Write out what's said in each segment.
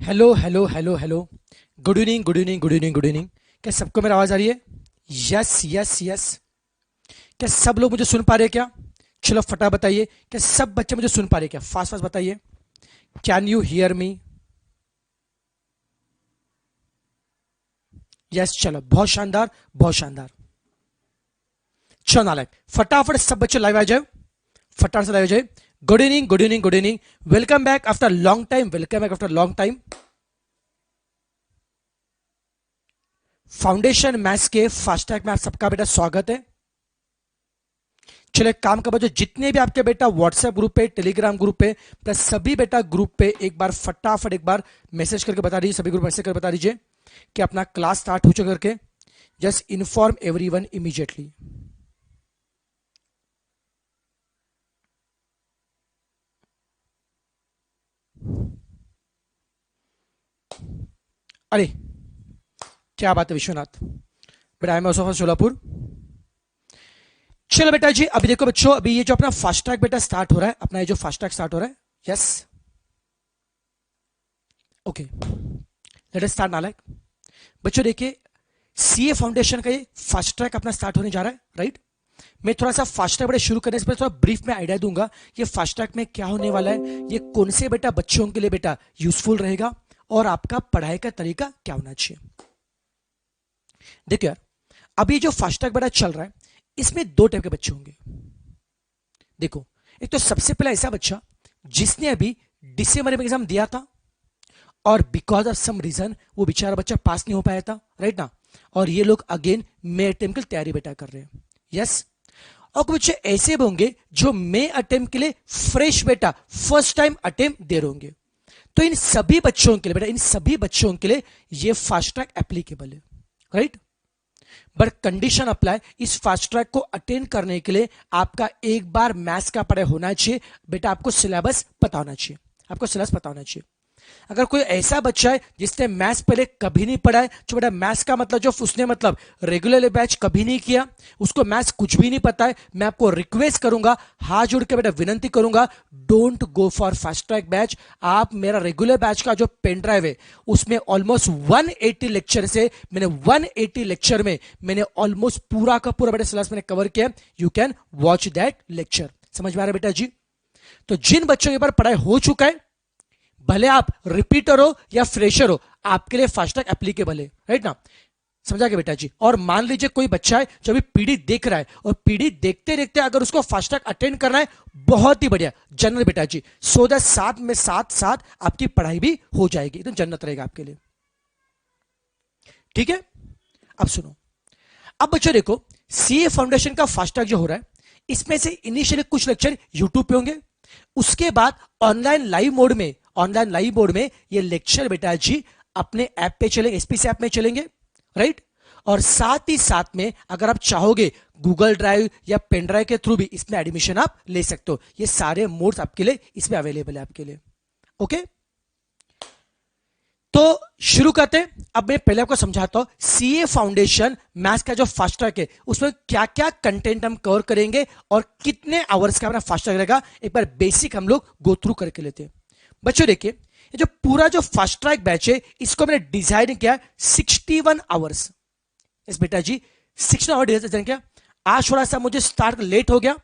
Hello hello hello hello. Good evening good evening good evening good evening. क्या सबको मेरी आवाज आ रही है? Yes yes yes. क्या सब लोग मुझे सुन पा रहे हैं क्या? चलो फटा बताइए, क्या सब बच्चे मुझे सुन पा रहे हैं क्या? फास्ट फास्ट बताइए। Can you hear me? Yes, चलो बहुत शानदार बहुत शानदार। चलो नालायक, फटाफट सब बच्चे लाइव आ जाओ, फटाफट से लाइव आ जाए। Good evening good evening good evening. Welcome back after long time, welcome back after long time. Foundation maths के फास्टैग में आप सबका बेटा स्वागत है। चलो एक काम करो, जो जितने भी आपके बेटा व्हाट्सएप ग्रुप पे, टेलीग्राम ग्रुप पे, प्लस सभी बेटा ग्रुप पे एक बार फटाफट एक बार मैसेज करके बता दीजिए, सभी ग्रुप मैसेज करके बता दीजिए कि अपना क्लास स्टार्ट हो चुका करके। Just inform everyone immediately. अरे क्या बात है विश्वनाथ, बेटा I am also from Solapur. चलो बेटा जी, अभी देखो बच्चों, अभी ये जो अपना फास्ट ट्रैक बेटा स्टार्ट हो रहा है, अपना ये जो फास्ट ट्रैक स्टार्ट हो रहा है, yes okay, let us start नालायक। बच्चों देखिए, सीए फाउंडेशन का ये फास्ट ट्रैक अपना स्टार्ट होने जा रहा है, राइट। मैं थोड़ा सा फास्ट ट्रैक बेटा शुरू करने से पहले थोड़ा ब्रीफ में आइडिया दूंगा ये फास्ट ट्रैक में क्या होने वाला है, ये कौन से बेटा बच्चों के लिए बेटा यूजफुल रहेगा, और आपका पढ़ाई का तरीका क्या होना चाहिए। देखिए यार, अभी जो फास्ट ट्रैक बेटा चल रहा है, इसमें दो टाइप के बच्चे होंगे। देखो, एक तो सबसे पहला ऐसा बच्चा जिसने अभी दिसंबर में एग्जाम दिया था और बिकॉज ऑफ सम रीजन वो बेचारा बच्चा पास नहीं हो पाया था, राइट ना। और ये लोग अगेन मे अटेम्प्ट की तैयारी बेटा कर रहे हैं, यस। और कुछ ऐसे भी होंगे जो मे अटेम्प्ट के लिए फ्रेश बेटा फर्स्ट टाइम अटेम्प्ट दे रहे होंगे। तो इन सभी बच्चों के लिए बेटा, इन सभी बच्चों के लिए ये फास्ट ट्रैक एप्लीकेबल है, राइट। बट कंडीशन अप्लाई, इस फास्ट ट्रैक को अटेंड करने के लिए आपका एक बार मैथ्स का पढ़ाई होना चाहिए बेटा, आपको सिलेबस पता होना चाहिए, आपको सिलेबस पता होना चाहिए। अगर कोई ऐसा बच्चा है जिसने मैथ्स पहले कभी नहीं पढ़ा है, जो बेटा मैथ्स का मतलब जो उसने मतलब रेगुलर बैच कभी नहीं किया, उसको मैथ्स कुछ भी नहीं पता है, मैं आपको रिक्वेस्ट करूंगा, हाथ जोड़ के बेटा विनंती करूंगा, don't go for fast track batch. आप मेरा रेगुलर बैच का जो पेन ड्राइव है उसमें ऑलमोस्ट 180 लेक्चर से मैंने 180 लेक्चर में मैंने ऑलमोस्ट पूरा का पूरा बेटा सिलेबस मैंने कवर किया। You can watch that lecture. समझ में आ रहा है बेटा जी? तो जिन बच्चों के ऊपर पढ़ाई हो चुका है, भले आप रिपीटर हो या फ्रेशर हो, आपके लिए फास्ट ट्रैक एप्लीकेबल है, राइट ना। समझा के बेटा जी? और मान लीजिए कोई बच्चा है जो अभी पीडी देख रहा है, और पीडी देखते देखते अगर उसको फास्ट ट्रैक अटेंड करना है, बहुत ही बढ़िया जन्नत बेटा जी। सो दैट साथ में साथ साथ आपकी पढ़ाई भी हो जाएगी, तो जन्नत रहेगा आपके लिए, ठीक है। अब सुनो, अब बच्चों देखो, सीए फाउंडेशन का फास्ट ट्रैक जो हो रहा है, इसमें से इनिशियली कुछ लेक्चर यूट्यूब पे होंगे, उसके बाद ऑनलाइन लाइव मोड में, ऑनलाइन लाइव मोड में ये लेक्चर बेटा जी अपने ऐप पे चलेंगे, एसपीसी ऐप में चलेंगे, राइट। और साथ ही साथ में अगर आप चाहोगे गूगल ड्राइव या पेन ड्राइव के थ्रू भी इसमें एडमिशन आप ले सकते हो। ये सारे मोड्स आपके लिए इसमें अवेलेबल है आपके लिए, ओके। तो शुरू करते हैं। अब मैं पहले आपको समझाता हूं सीए फाउंडेशन मैथ्स का जो फास्ट ट्रैक है उसमें क्या क्या कंटेंट हम कवर करेंगे और कितने आवर्स का अपना फास्ट ट्रैक रहेगा, एक बार बेसिक हम लोग गो थ्रू करके लेते हैं। बच्चों देखिए, ये जो पूरा जो फास्ट ट्रैक बैच है इसको मैंने डिजाइन किया 61 आवर्स। इस बेटा जी 61 आवर डिजाइन किया। आज थोड़ा सा मुझे स्टार्ट लेट हो गया,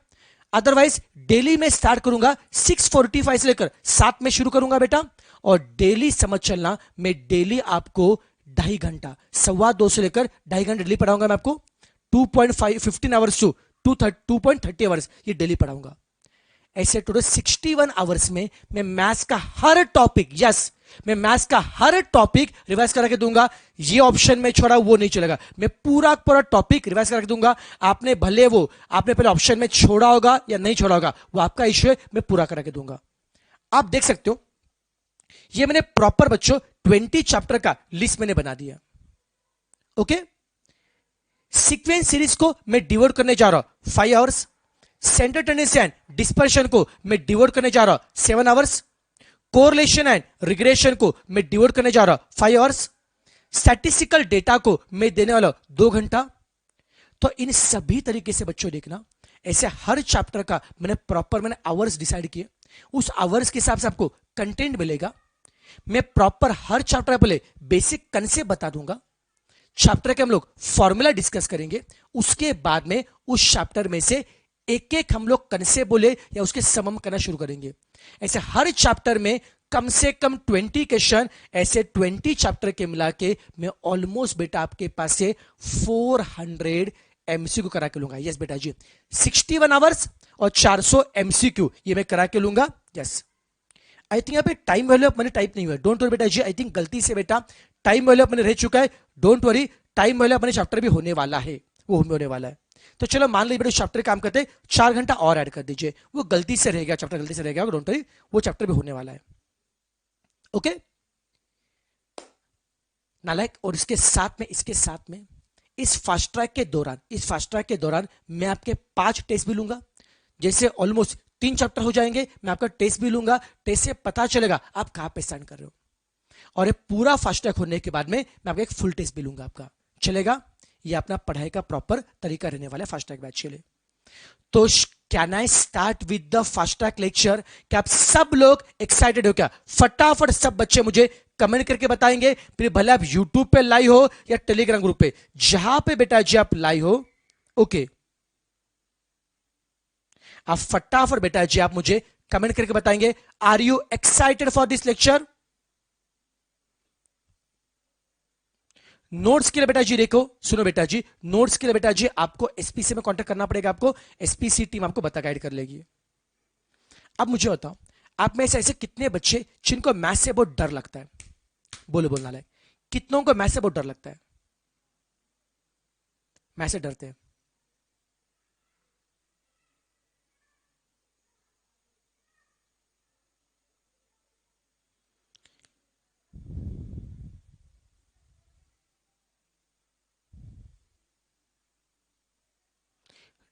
अदरवाइज डेली में स्टार्ट करूंगा 6:45 से लेकर 7 में शुरू करूंगा बेटा। और डेली समझ चलना, मैं डेली आपको 2.5 घंटा, 2.25 से लेकर 2.5 घंटे डेली पढ़ाऊंगा मैं आपको। 2.15 आवर्स टू 2.30 आवर्स ये डेली पढ़ाऊंगा। ऐसे टोटल 61 आवर्स में मैं मैथ्स का हर टॉपिक, यस मैं मैथ्स का हर टॉपिक रिवाइज करा के दूंगा। ये ऑप्शन में छोड़ा वो नहीं चलेगा, मैं पूरा पूरा टॉपिक रिवाइज करा के दूंगा। आपने भले वो आपने पहले ऑप्शन में छोड़ा होगा या नहीं छोड़ा होगा, वो आपका इश्यू है, मैं पूरा करा के दूंगा। आप देख सकते हो, ये मैंने प्रॉपर बच्चों 20 चैप्टर का लिस्ट मैंने बना दिया, ओके। सीक्वेंस सीरीज को मैं डिवोट करने जा रहा हूं 5 hours. Centre tendency and dispersion को मैं डिवोट करने जा रहा हूं 7 आवर्स। कोरिलेशन एंड रिग्रेशन को मैं डिवोट करने जा रहा हूं 5 आवर्स। स्टैटिस्टिकल डेटा को मैं देने वाला 2 घंटा। तो इन सभी तरीके से बच्चों देखना, ऐसे हर चैप्टर का मैंने प्रॉपर आवर्स डिसाइड किए, उस आवर्स के हिसाब से आपको कंटेंट मिलेगा। मैं प्रॉपर हर चैप्टर पहले बेसिक कंसेप्ट बता दूंगा, चैप्टर के हम लोग फॉर्मूला डिस्कस करेंगे, उसके बाद में उस चैप्टर में से एक एक हम लोग कंसेप्ट बोले या उसके समम करना शुरू करेंगे। ऐसे हर चैप्टर में कम से कम 20 क्वेश्चन, ऐसे 20 चैप्टर के मिला के मैं ऑलमोस्ट बेटा आपके पास से 400 एमसीक्यू करा के लूंगा। यस बेटा जी, 61 आवर्स और 400 एमसीक्यू ये मैं करा के लूंगा। यस, आई थिंक यहाँ पे time value of money type नहीं हुआ, डोंट वरी बेटा जी, आई थिंक गलती से बेटा टाइम वैल्यू ऑफ मनी रह चुका है, don't worry, time value of money chapter भी होने वाला है, वो होने वाला है। तो चलो मान लीजिए बेटा चैप्टर काम करते 4 घंटा और ऐड कर दीजिए, वो गलती से रह गया, चैप्टर गलती से रह गया, डोंट वरी, वो चैप्टर भी होने वाला है। ओके नालायक, और इसके साथ में इस फास्ट ट्रैक के दौरान मैं आपके 5 टेस्ट भी लूंगा। जैसे ऑलमोस्ट 3 चैप्टर हो जाएंगे, मैं आपका टेस्ट भी लूंगा, टेस्ट से पता चलेगा आप कहां पे स्टैंड कर रहे हो। और ये पूरा फास्ट ट्रैक होने के बाद में मैं आपका एक फुल टेस्ट भी लूंगा आपका, चलेगा। ये अपना पढ़ाई का प्रॉपर तरीका रहने वाला है फास्ट ट्रैक बैच के लिए। तो can I start with the fast track lecture? क्या आप सब लोग एक्साइटेड हो क्या? फटाफट सब बच्चे मुझे कमेंट करके बताएंगे, फिर भले आप यूट्यूब पे लाइव हो या टेलीग्राम ग्रुप पे, जहां पे बेटा जी आप लाइव हो। ओके, आप फटाफट बेटा जी आप मुझे कमेंट करके बताएंगे, are you excited for this lecture? Notes के लिए बेटा जी देखो, सुनो बेटा जी, नोट्स के लिए बेटा जी आपको एसपीसी में कांटेक्ट करना पड़ेगा, आपको एसपीसी टीम आपको गाइड कर लेगी। अब मुझे बताओ, आप में से ऐसे कितने बच्चे जिनको मैथ से बहुत डर लगता है? बोलो बोलना लायक, कितनों को मैथ से बहुत डर लगता है? मैथ से डरते हैं?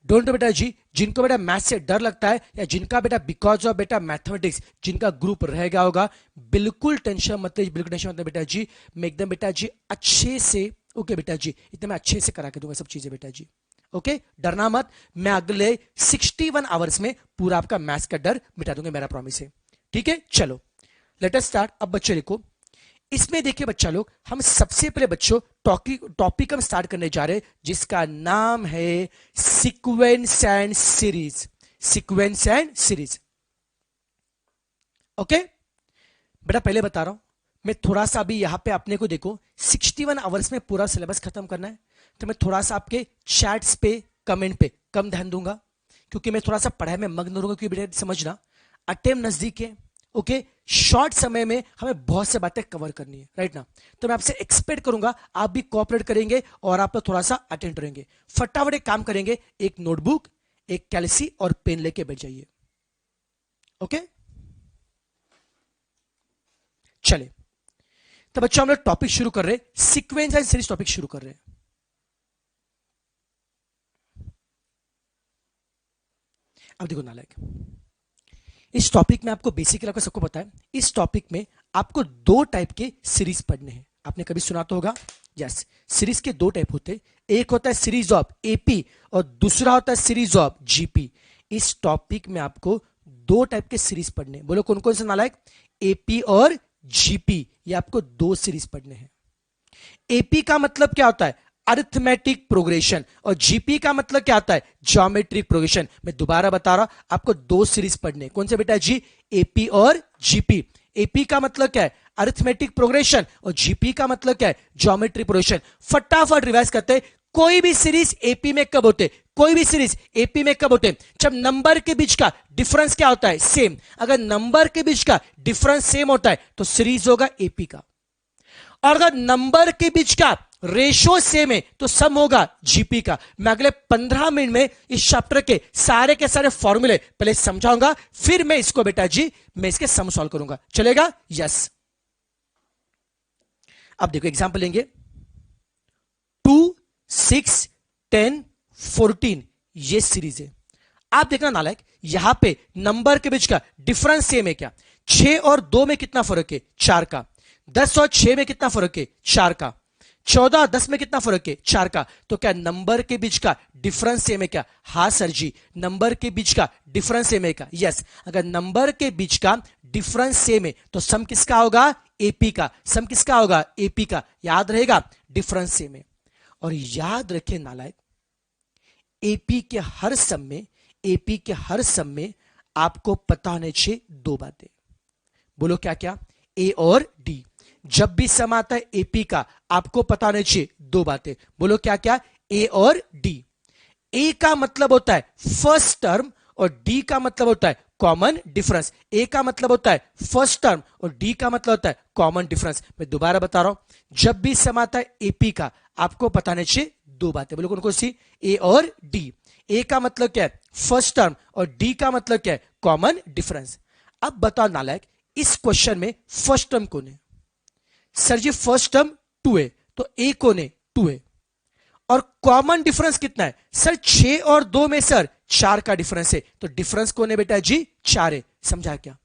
डोंट बेटा जी, जिनको बेटा मैथ से डर लगता है या जिनका बेटा बिकॉज ऑफ बेटा मैथमेटिक्स जिनका ग्रुप रह गया होगा, बिल्कुल टेंशन मत लीजिए, बिल्कुल टेंशन मत बेटा जी, मैं एकदम बेटा जी अच्छे से, ओके बेटा जी, इतना मैं अच्छे से करा के दूंगा सब चीजें बेटा जी। ओके, डरना मत, मैं अगले 61 आवर्स में पूरा आपका मैथ्स का डर मिटा दूंगा, मेरा प्रॉमिस है। ठीक है, चलो लेट अस स्टार्ट। अब बच्चे देखो, इसमें देखिए बच्चा लोग, हम सबसे पहले बच्चों टॉपिक हम स्टार्ट करने जा रहे हैं जिसका नाम है sequence and series. Sequence and series, okay बेटा, पहले बता रहा हूं मैं, थोड़ा सा अभी यहां पे अपने को देखो 61 आवर्स में पूरा सिलेबस खत्म करना है, तो मैं थोड़ा सा आपके चैट्स पे कमेंट पे कम ध्यान दूंगा, क्योंकि मैं थोड़ा सा पढ़ाई में मग्न रहूंगा, क्योंकि बेटा समझना अटेम्प्ट नजदीक है। ओके, शॉर्ट समय में हमें बहुत से बातें कवर करनी है, राइट ना, तो मैं आपसे एक्सपेक्ट करूंगा आप भी कोऑपरेट करेंगे और आप थोड़ा सा अटेंड रहेंगे। फटाफट एक काम करेंगे, एक नोटबुक, एक कैलसी और पेन लेके बैठ जाइए। ओके चले, तो बच्चों हम लोग टॉपिक शुरू कर रहे हैं, सीक्वेंस एंड सीरीज टॉपिक शुरू कर रहे हैं। अब देखो नालायक, इस टॉपिक में आपको बेसिकली आपको सबको पता है, इस टॉपिक में आपको 2 टाइप के सीरीज पढ़ने हैं। आपने कभी सुना तो होगा, यस, सीरीज के 2 टाइप होते हैं, एक होता है सीरीज ऑफ एपी और दूसरा होता है सीरीज ऑफ जीपी। इस टॉपिक में आपको 2 टाइप के सीरीज पढ़ने हैं। बोलो कौन कौन से नालायक? एपी और जीपी, ये आपको 2 सीरीज पढ़ने हैं। एपी का मतलब क्या होता है? अरिथमेटिक प्रोग्रेशन, और जीपी का मतलब क्या आता है? Geometric progression. मैं दोबारा बता रहा हूं, आपको 2 सीरीज पढ़ने, कौन से बेटा जी? एपी और जीपी। एपी का मतलब क्या है? अरिथमेटिक प्रोग्रेशन, और जीपी का मतलब क्या है? Geometric progression. फटाफट रिवाइज करते हैं, कोई भी सीरीज एपी में कब होते? कोई भी सीरीज एपी में कब होते? जब नंबर के बीच का डिफरेंस क्या होता है? सेम। अगर नंबर के बीच का डिफरेंस सेम होता है तो सीरीज होगा एपी का, और अगर नंबर के बीच का रेशो सेम है तो सम होगा जीपी का। मैं अगले 15 मिनट में इस चैप्टर के सारे फॉर्मूले पहले समझाऊंगा, फिर मैं इसको बेटा जी मैं इसके सम सॉल्व करूंगा, चलेगा? यस। अब देखो एग्जांपल लेंगे, 2, 6, 10, 14 ये सीरीज है। आप देखना नालायक, यहां पे नंबर के बीच का डिफरेंस सेम है क्या? 6 और 2 में कितना फर्क है? 4 का। 10 और 6 में कितना फर्क है? 4 का। 14 और 10 में कितना फर्क है? 4 का। तो क्या नंबर के बीच का डिफरेंस सेम है क्या? हाँ सर जी, नंबर के बीच का डिफरेंस सेम है क्या? यस। अगर नंबर के बीच का डिफरेंस सेम है तो सम किसका होगा? एपी का, सम किसका होगा, एपी का, याद रहेगा, डिफरेंस सेम है। और याद रखे नालायक, एपी के हर सम में, एपी के हर सम में आपको पता होने चाहिए दो बातें। बोलो क्या क्या, ए और डी। जब भी सम आता है एपी का, आपको पता होने चाहिए दो बातें। बोलो क्या क्या, ए और डी। ए का मतलब होता है फर्स्ट टर्म और डी का मतलब होता है कॉमन डिफरेंस। ए का मतलब होता है फर्स्ट टर्म और डी का मतलब होता है कॉमन डिफरेंस। मैं दोबारा बता रहा हूं, जब भी सम आता है एपी का, आपको बताने चाहिए दो बातें। बोलो कौन कौन सी, ए और डी। ए का मतलब क्या है, फर्स्ट टर्म, और डी का मतलब क्या है, कॉमन डिफरेंस। अब बताओ नालायक, इस क्वेश्चन में फर्स्ट टर्म कौन है? सर जी फर्स्ट टर्म 2 है, तो ए कौन है, 2 है। और कॉमन डिफरेंस कितना है सर, 6 और 2 में सर 4 का डिफरेंस है, तो डिफरेंस कौन है बेटा जी, 4 है। समझा क्या?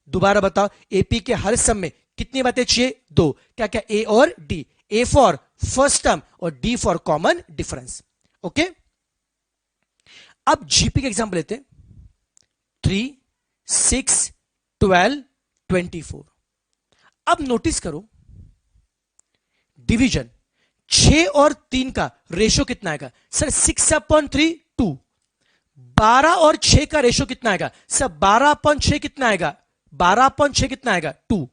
दोबारा बताओ, एपी के हर सम में कितनी बातें चाहिए, दो। क्या क्या, ए और d. A for first term और d for common difference. Okay, अब जीपी का एग्जांपल लेते हैं। 3, 6, 12, 24। अब नोटिस करो, डिवीजन 6 और 3 का रेशो कितना आएगा सर, 6/3 2। 12 और 6 का रेशो कितना आएगा सर, 12/6 कितना आएगा, 12/6 कितना आएगा, 2।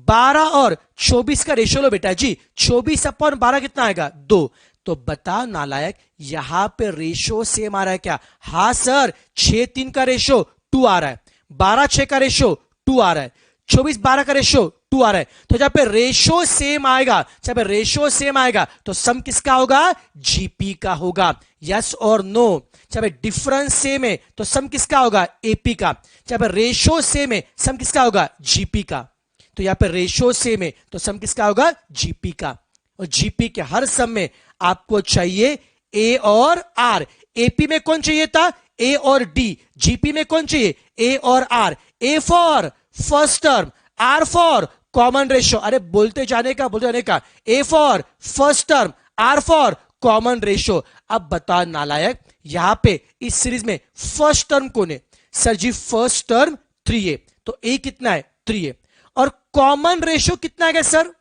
12 और 24 का रेशो लो बेटा जी, 24/12 कितना आएगा, 2। तो बता नालायक, यहां पे रेशो सेम आ रहा है क्या? हां सर, 6-3 का रेशो 2 आ रहा है, 12-6 का रेशो 2 आ रहा है, 24-12 का रेशो 2 आ रहा है। तो जहां पे रेशो सेम आएगा, जहां पे रेशो सेम आएगा, तो सम किसका होगा, जीपी का होगा। यस और नो? जहां पे डिफरेंस सेम है तो सम किसका होगा, एपी का। जहां पे रेशो सेम है, सम किसका होगा, जीपी का। तो यहां पे रेशो सेम है तो सम किसका होगा, जीपी का। और जीपी के हर सम में आपको चाहिए ए और आर। एपी में कौन चाहिए था, ए और डी। जीपी में कौन चाहिए, ए और R. A for first term, R for common ratio. अरे बोलते जाने का, बोलते जाने का। A for first term, R for common ratio. अब बता नालायक, यहां पे इस सीरीज में फर्स्ट टर्म कौन है? सर जी फर्स्ट टर्म 3 है, तो ए कितना है, 3 है। और कॉमन रेशियो कितना आएगा सर,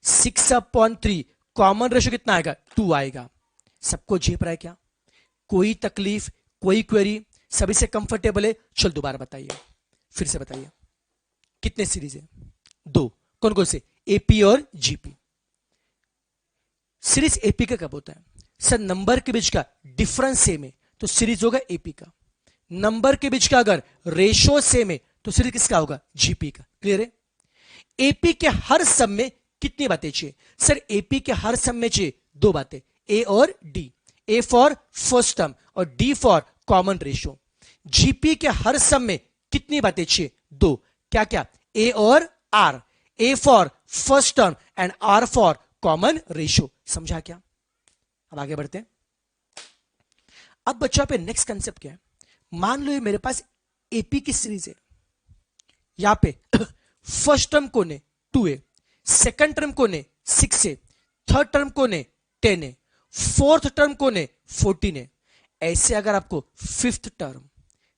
6/3। कॉमन रेशियो कितना आएगा, 2 आएगा। सबको झेप रहा है क्या? कोई तकलीफ, कोई क्वेरी, सभी से कंफर्टेबल है? चल दोबारा बताइए, फिर से बताइए। कितने सीरीज है, 2। कौन कौन से, एपी और जीपी। सीरीज एपी का कब होता है सर, नंबर के बीच का डिफरेंस सेम है तो सीरीज होगा एपी का। नंबर के बीच का अगर रेशो सेम है तो सीरीज किसका होगा, जीपी का। क्लियर है? एपी के हर सम में कितनी बातें चाहिए सर, एपी के हर सम में चाहिए दो बातें, ए और d. A for first term और d for common ratio. GP के हर सम में कितनी बातें चाहिए, दो। क्या क्या, ए और R. A for first term and R for common ratio. समझा क्या? अब आगे बढ़ते हैं। अब बच्चों पे नेक्स्ट कंसेप्ट क्या है, मान लो ये मेरे पास एपी की सीरीज है। यहां पे फर्स्ट टर्म कौन है, 2 है। सेकंड टर्म कौन है, 6 है। थर्ड टर्म कौन है, 10 है। फोर्थ टर्म कौन है, 14 है। ऐसे अगर आपको fifth term,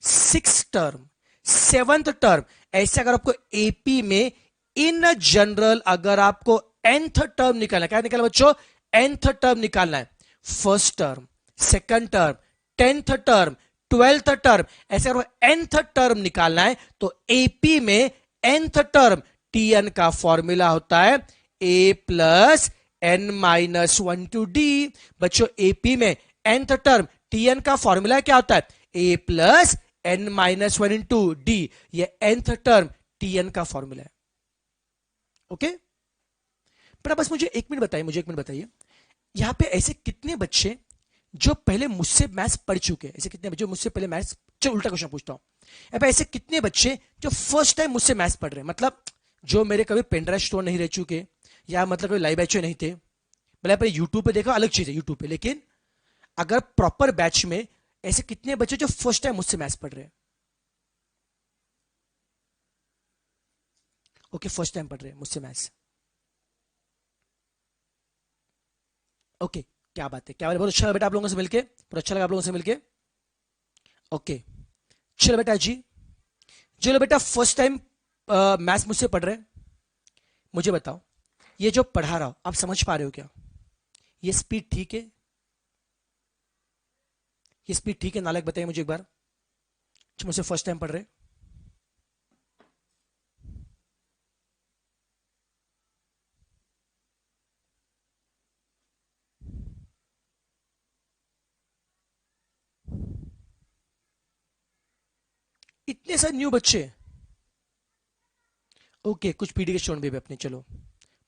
six term, seventh term, ऐसे अगर आपको एपी में इन जनरल अगर आपको nth टर्म निकालना है, क्या निकालना बच्चों, nth टर्म निकालना है। First term, second term, 10th term, 12th term, ऐसे अगर nth टर्म निकालना है तो एपी में nth टर्म tn का फॉर्मूला होता है a plus n minus 1 to D. बच्चों एपी में nth टर्म tn का फॉर्मूला क्या होता है, a plus n minus 1 into D. ये nth टर्म tn का फॉर्मूला है। ओके, पर बस मुझे एक मिनट बताइए, मुझे एक मिनट बताइए, यहां पे ऐसे कितने बच्चे जो पहले मुझसे मैथ्स पढ़ चुके हैं, ऐसे कितने बच्चे मुझसे पहले मैथ्स, चलो उल्टा क्वेश्चन पूछता हूं, यहाँ पे ऐसे कितने बच्चे जो फर्स्ट टाइम मुझसे मैथ्स पढ़ रहे हैं, मतलब जो मेरे कभी पेनड्राइव स्टोर नहीं रह चुके, या मतलब कभी लाइव बैच में नहीं थे, भले आपने यूट्यूब पे देखा अलग चीज है यूट्यूब पे, लेकिन अगर प्रॉपर बैच में ऐसे कितने बच्चे जो फर्स्ट टाइम मुझसे मैथ्स पढ़ रहे हैं? ओके, फर्स्ट टाइम पढ़ रहे हैं मुझसे मैथ्स। ओके, क्या बात है, क्या बात है, बहुत अच्छा लगा बेटा आप लोगों से मिलके, बहुत अच्छा लगा आप लोगों से मिलके। ओके, चलो बेटा जी, जो लोग बेटा फर्स्ट टाइम मैथ्स मुझसे पढ़ रहे हैं, मुझे बताओ, ये जो पढ़ा रहा हूं आप समझ पा रहे हो क्या? ये स्पीड ठीक है? ये स्पीड ठीक है? नालायक बताइए मुझे एक बार, जो मुझसे फर्स्ट टाइम पढ़ रहे हैं। इतने सारे न्यू बच्चे। ओके, कुछ पीडी के स्टूडेंट भी अपने, चलो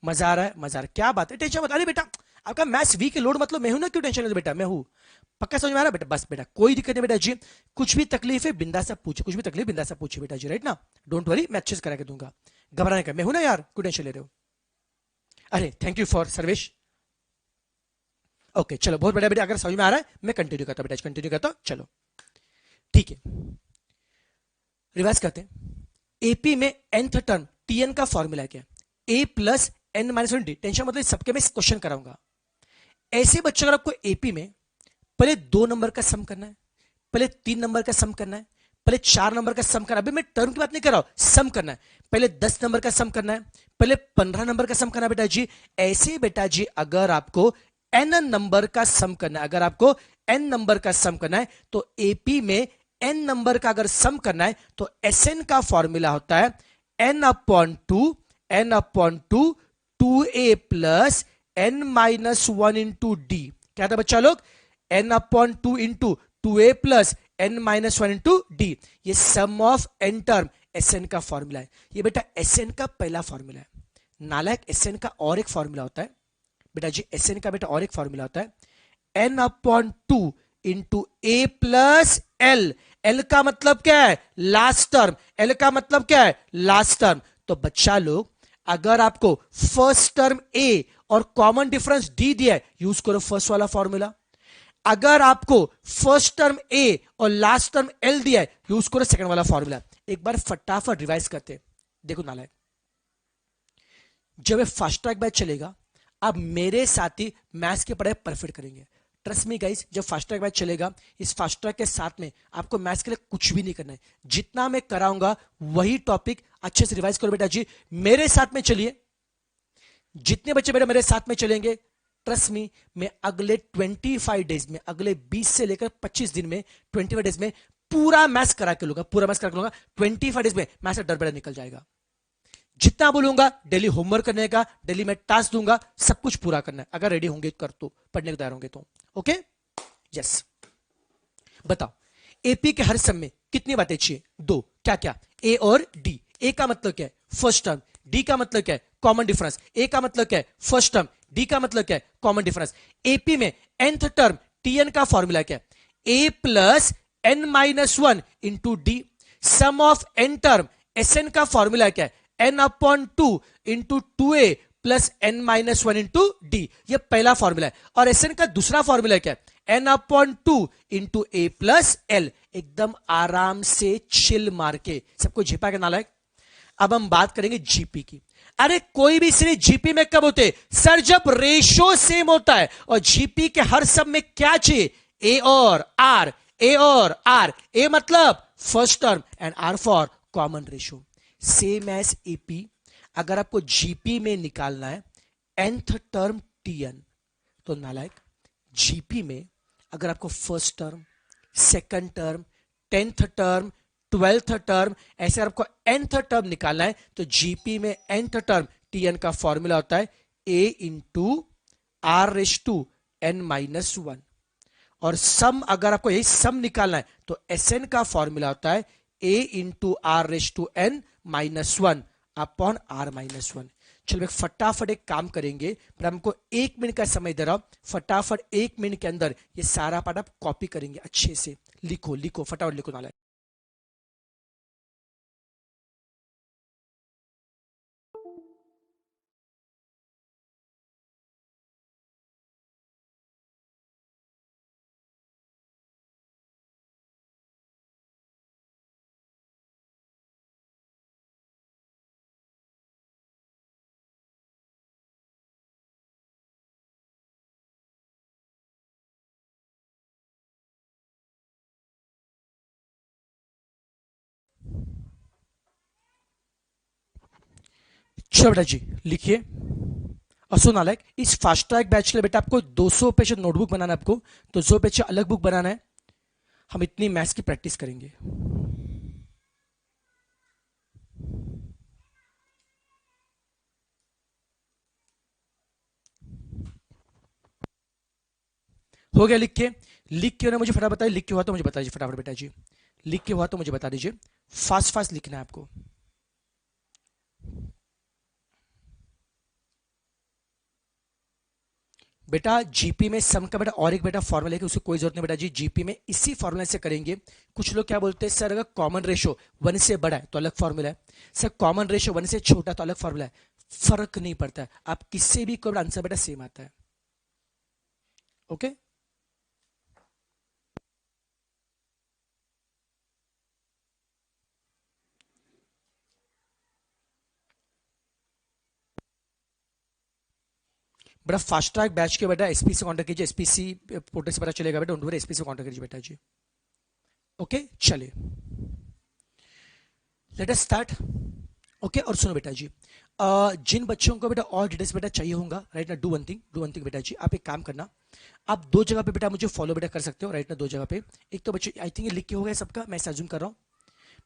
मजा आ रहा है, मजा आ रहा है, क्या बात है, टेंशन मत। अरे बेटा, आपका मैथ्स वीक है, लोड मतलब मैं हूं ना, क्यों टेंशन लेते बेटा, मैं हूं। पक्का समझ में आ रहा है बेटा? बस बेटा कोई दिक्कत नहीं बेटा जी, कुछ भी तकलीफ है बिंदास से पूछे, कुछ भी तकलीफ बिंदास से पूछे बेटा जी, राइट ना? डोंट वरी, मैं अच्छे से करा के दूंगा, घबराने का, मैं हूं ना यार, क्यों टेंशन ले रहे हो? अरे thank you for service. Okay चलो, बहुत बढ़िया बेटा, अगर समझ में आ रहा है मैं कंटिन्यू करता हूं बेटा, कंटिन्यू करता हूं, चलो ठीक है, रिवाइज करते हैं। एपी में nth टर्म टीएन का फॉर्मूला क्या है? A plus N minus one d. टेंशन मतलब सबके में क्वेश्चन कराऊंगा। ऐसे बच्चों, अगर आपको एपी में पहले 2 नंबर का सम करना है, पहले 3 नंबर का सम करना है, पहले 4 नंबर का सम करना है, अभी मैं टर्म की बात नहीं कर रहा हूं, सम करना है, पहले 10 नंबर का सम करना है, पहले 15 नंबर का सम करना है बेटा जी। ऐसे बेटा जी अगर आपको एन नंबर का सम करना है, अगर आपको एन नंबर का सम करना है, तो एपी में एन नंबर का अगर सम करना है, तो एस एन का फॉर्मूला होता है N upon two 2a plus N minus one into d. क्या था बच्चा लोग? n/2 into 2a plus N minus one into D. ये sum of N term S N का फॉर्मूला है। ये बेटा एस एन का पहला फॉर्मूला है। नालायक, एस एन का और एक फॉर्मूला होता है बेटा जी, एस एन का बेटा और एक फॉर्मूला होता है n/2 इंटू ए प्लस एल। एल का मतलब क्या है? Last term. एल का मतलब क्या है? Last term. तो बच्चा लोग, अगर आपको फर्स्ट टर्म ए और कॉमन डिफरेंस डी दिया है, यूज करो फर्स्ट वाला फॉर्मूला। अगर आपको फर्स्ट टर्म ए और लास्ट टर्म एल दिया है, यूज करो सेकंड वाला फॉर्मूला। एक बार फटाफट रिवाइज करते हैं। देखो नालायक, जब ये फास्ट ट्रैक बैच चलेगा, आप मेरे साथ ही मैथ्स की पढ़ाई परफेक्ट करेंगे। ट्रस्ट मी गाइस, जब फास्ट ट्रैक बैच चलेगा, इस फास्ट ट्रैक के साथ में आपको मैथ्स के लिए कुछ भी नहीं करना है। जितना मैं कराऊंगा वही टॉपिक अच्छे से रिवाइज करो बेटा जी, मेरे साथ में चलिए। जितने बच्चे बेटा मेरे साथ में चलेंगे, ट्रस्ट मी, मैं अगले 25 डेज में, अगले 20 से लेकर 25 दिन में, 25 डेज में पूरा मैथ्स करा के लूंगा, पूरा मैथ्स करा के लूंगा। 25 डेज में मैथ्स से डर बेटा निकल जाएगा। जितना बोलूंगा डेली होमवर्क करने का, डेली मैं टास्क दूंगा, सब कुछ पूरा करना है। अगर रेडी होंगे कर, तो पढ़ने को तैयार होंगे तो ओके। यस, बताओ, एपी के हर सम में कितनी बातें चाहिए? 2। क्या क्या? ए और डी। ए का मतलब क्या है? First term. डी का मतलब क्या है? Common difference. ए का मतलब क्या है? First term. डी का मतलब क्या है? Common difference. एपी में nth टर्म टीएन का फॉर्मूला क्या है? A plus N minus one into d. Sum of N term S N का फॉर्मूला क्या है? n/2 into 2a plus N minus one into D. ये पहला फॉर्मूला है। और एस एन का दूसरा फॉर्मूला क्या है? n/2 इंटू ए प्लस एल। एकदम आराम से चिल मार के सबको झिपा के नालायक। अब हम बात करेंगे जीपी की। अरे कोई भी सीरीज जीपी में कब होते? सर जब रेशो सेम होता है। और जीपी के हर सब में क्या चाहिए? ए और आर। ए और आर। ए मतलब first term and R for common ratio. Same as AP, अगर आपको जीपी में निकालना है nth टर्म टीएन, तो नालायक, जीपी में अगर आपको first term, second term, 10th term, 12th term, ऐसे अगर आपको nth टर्म निकालना है, तो जीपी में nth टर्म टीएन का फॉर्मूला होता है a into r raise to n minus one. और सम, अगर आपको यही सम निकालना है, तो एस एन का फॉर्मूला होता है a into r raise to n minus one upon r minus one. चलो एक फटाफट एक काम करेंगे, पर हमको 1 मिनट का समय दे रहा हूं। फटाफट 1 मिनट के अंदर ये सारा पार्ट आप कॉपी करेंगे, अच्छे से लिखो लिखो, फटाफट लिखो नाला। चलो बेटा जी लिखिए। और सुन नालायक, इस फास्ट ट्रैक बैच के लिए बेटा आपको 200 पेज नोटबुक बनाना है, आपको 200 पेज अलग बुक बनाना है। हम इतनी मैथ्स की प्रैक्टिस करेंगे। हो गया लिख के? लिख के मुझे फटाफट बताइए, लिख के हुआ तो मुझे बताइए फटाफट बेटा जी, लिख के हुआ तो मुझे बता दीजिए। फास्ट फास्ट लिखना है आपको। बेटा जीपी में सम का बेटा और एक बेटा फॉर्मूला है, उसकी कोई जरूरत नहीं बेटा जी, जीपी में इसी फॉर्मूला से करेंगे। कुछ लोग क्या बोलते हैं सर अगर कॉमन रेशो 1 से बड़ा है तो अलग फॉर्मूला है, सर कॉमन रेशो 1 से छोटा तो अलग फॉर्मूला है। फर्क नहीं पड़ता है, आप किससे भी करो आंसर बेटा सेम आता है। ओके बेटा, फास्ट ट्रैक बैच के बेटा एसपी से कांटेक्ट कीजिए, एसपीसी पोर्टल से पता चलेगा बेटा, डोंट वरी, एसपी से कांटेक्ट कीजिए बेटा जी। ओके चलिए लेट अस स्टार्ट। ओके और सुनो बेटा जी, जिन बच्चों को बेटा और डिटेल्स बेटा चाहिए होगा राइट ना, डू वन थिंग बेटा जी, आप एक काम करना, आप दो जगह पे बेटा मुझे फॉलो बेटा कर सकते हो राइट ना, दो जगह पे। एक तो बच्चों आई थिंक ये लिख के हो गया सबका, मैं अज्यूम कर रहा हूँ।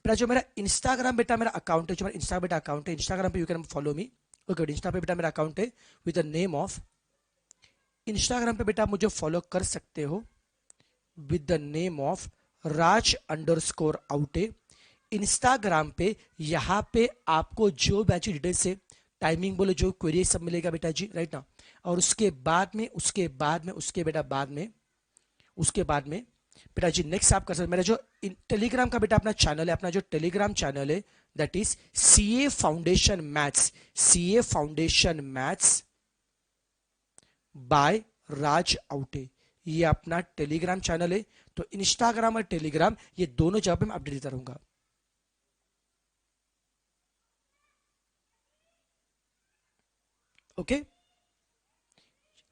बेटा जो मेरा इंस्टाग्राम बेटा मेरा अकाउंट है, जो मेरा इंस्टा बेटा अकाउंट है, इंस्टाग्राम पे you can follow me. Okay insta पे बेटा मेरा अकाउंट है with the name of, Instagram पे बेटा आप मुझे फॉलो कर सकते हो with the name of Raj underscore Aute. Instagram पे यहाँ पे आपको जो बैच डिटेल्स है, टाइमिंग बोले जो क्वेरी सब मिलेगा बेटा जी राइट ना। और उसके बाद में बेटा जी नेक्स्ट आप कर सकते, मेरा जो टेलीग्राम का बेटा अपना चैनल है, अपना जो टेलीग्राम चैनल है that is CA foundation maths, CA foundation maths by Raj Aute, ये अपना टेलीग्राम चैनल है। तो इंस्टाग्राम और टेलीग्राम ये दोनों जगह पे मैं अपडेट देता रहूंगा। ओके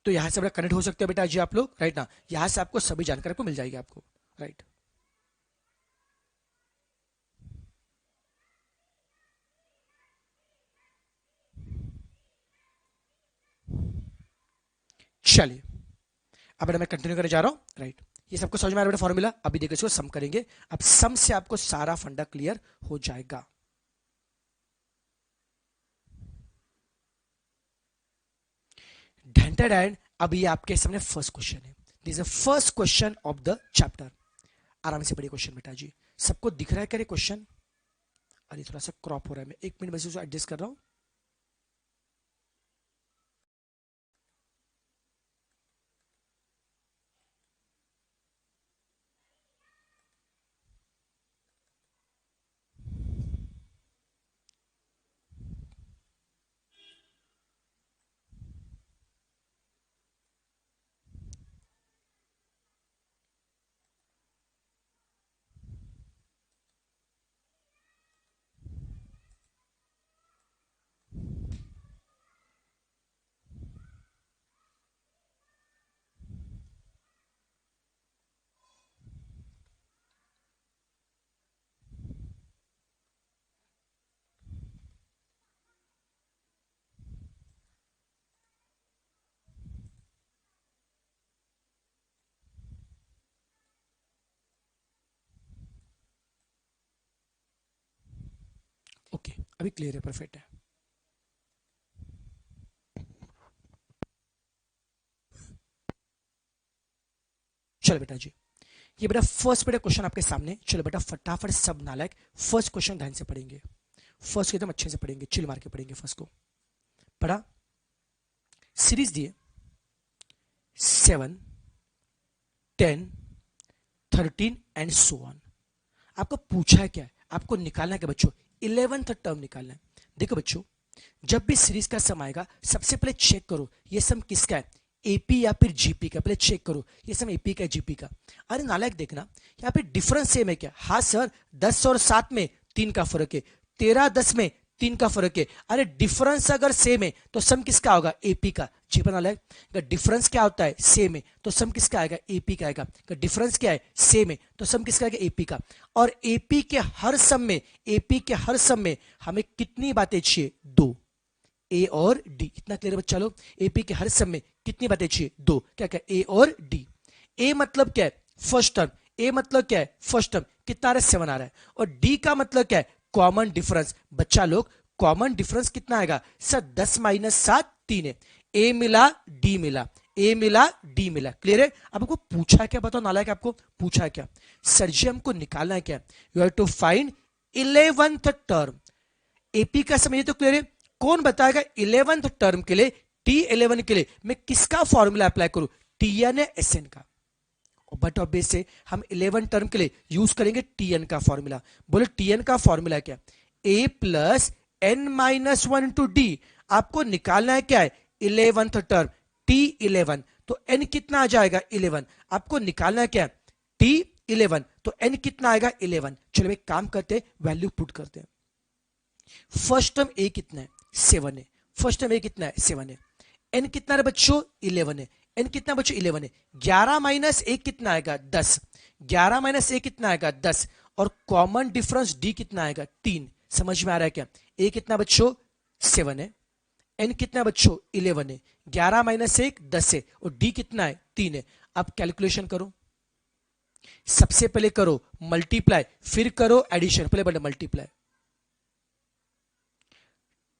तो यहां से कनेक्ट हो सकते हो बेटा जी आप लोग राइट ना, यहां से आपको सभी जानकारी को मिल जाएगी आपको राइट। चलिए अब बेटा मैं कंटिन्यू करने जा रहा हूं राइट। ये सबको समझ में आ रहा है बेटा फॉर्मूला? अभी देखो इसको सम करेंगे, अब सम से आपको सारा फंडा क्लियर हो जाएगा। ढंटा डैन, अब ये आपके सामने फर्स्ट क्वेश्चन है, this is the first question of the chapter. आराम से पढ़िए क्वेश्चन बेटा जी, सबको दिख रहा है करे क्वेश्चन? अरे थोड़ा सा क्रॉप हो रहा है, मैं 1 मिनट बस उसको एडजस्ट कर रहा हूं। ओके अभी क्लियर है, परफेक्ट है। चलो बेटा जी, ये बेटा फर्स्ट बेटा क्वेश्चन आपके सामने, चलो बेटा फटाफट सब नालायक फर्स्ट क्वेश्चन ध्यान से पढ़ेंगे, फर्स्ट एकदम अच्छे से पढ़ेंगे, चिल मार के पढ़ेंगे फर्स्ट को। पढ़ा, सीरीज दिए 7, 10, 13 एंड सो ऑन। आपको पूछा है क्या है, आपको निकालना है क्या बच्चों, 11th टर्म निकालना है। देखो बच्चों, जब भी सीरीज का सम आएगा सबसे पहले चेक करो ये सम किसका है, एपी या फिर जीपी का। पहले चेक करो ये सम एपी का है जीपी का। अरे नालायक देखना, यहाँ पे डिफरेंस सेम है क्या? हाँ सर, 10 और 7 में 3 का फर्क है, 13 10 में 3 का फर्क है। अरे डिफरेंस अगर सेम है तो सम किसका होगा, एपी का। जी पर नालायक, अगर डिफरेंस क्या होता है, सेम है, तो सम किसका आएगा, एपी का आएगा। अगर डिफरेंस क्या है, सेम है, तो सम किसका आएगा, एपी का। और एपी के हर सम में, एपी के हर सम में हमें कितनी बातें चाहिए, 2। ए और डी। इतना क्लियर बच्चा लोग? एपी के हर सब में कितनी बातें चाहिए? दो। क्या क्या? ए और डी। ए मतलब क्या है? First term. ए मतलब क्या है? First term. कितना आ रहा है? 7 आ रहा है। और डी का मतलब क्या है? Common difference. बच्चा लोग कॉमन डिफरेंस कितना आएगा सर? 10 माइनस 7 3 है। ए मिला डी मिला, ए मिला डी मिला। क्लियर है? अब आपको पूछा है क्या? बताओ नालायक, आपको पूछा है क्या? सर जी हमको निकालना है क्या? You have to find 11th term. AP का समझिए तो क्लियर है। कौन बताएगा 11th टर्म के लिए, T11 के लिए मैं किसका फॉर्मूला अप्लाई करूं? Tn या Sn का। बट ऑफ बेस से हम 11 टर्म के लिए यूज करेंगे Tn का फॉर्मूला। बोले Tn का फॉर्मूला क्या? a plus N minus one into D. आपको निकालना है क्या है? 11th term T11। तो n कितना आ जाएगा? 11। आपको निकालना है क्या? T11। तो n कितना आएगा? 11। चलो एक काम करते हैं, वैल्यू पुट करते हैं। फर्स्ट टर्म ए कितना है? 7 है। फर्स्ट टर्म ए कितना है? 7 है। एन कितना है बच्चों? 11 है। एन कितना बच्चों? 11 है। 11 माइनस एक कितना आएगा? 10। 11 माइनस एक कितना आएगा? 10। और कॉमन डिफरेंस डी कितना आएगा? 3। समझ में आ रहा है क्या? ए कितना बच्चों? 7 है। एन कितना बच्चों? 11 है। 11 माइनस एक 10 है। और डी कितना है? 3 है। अब कैलकुलेशन करो। सबसे पहले करो मल्टीप्लाई, फिर करो एडिशन। पहले बड़े मल्टीप्लाई।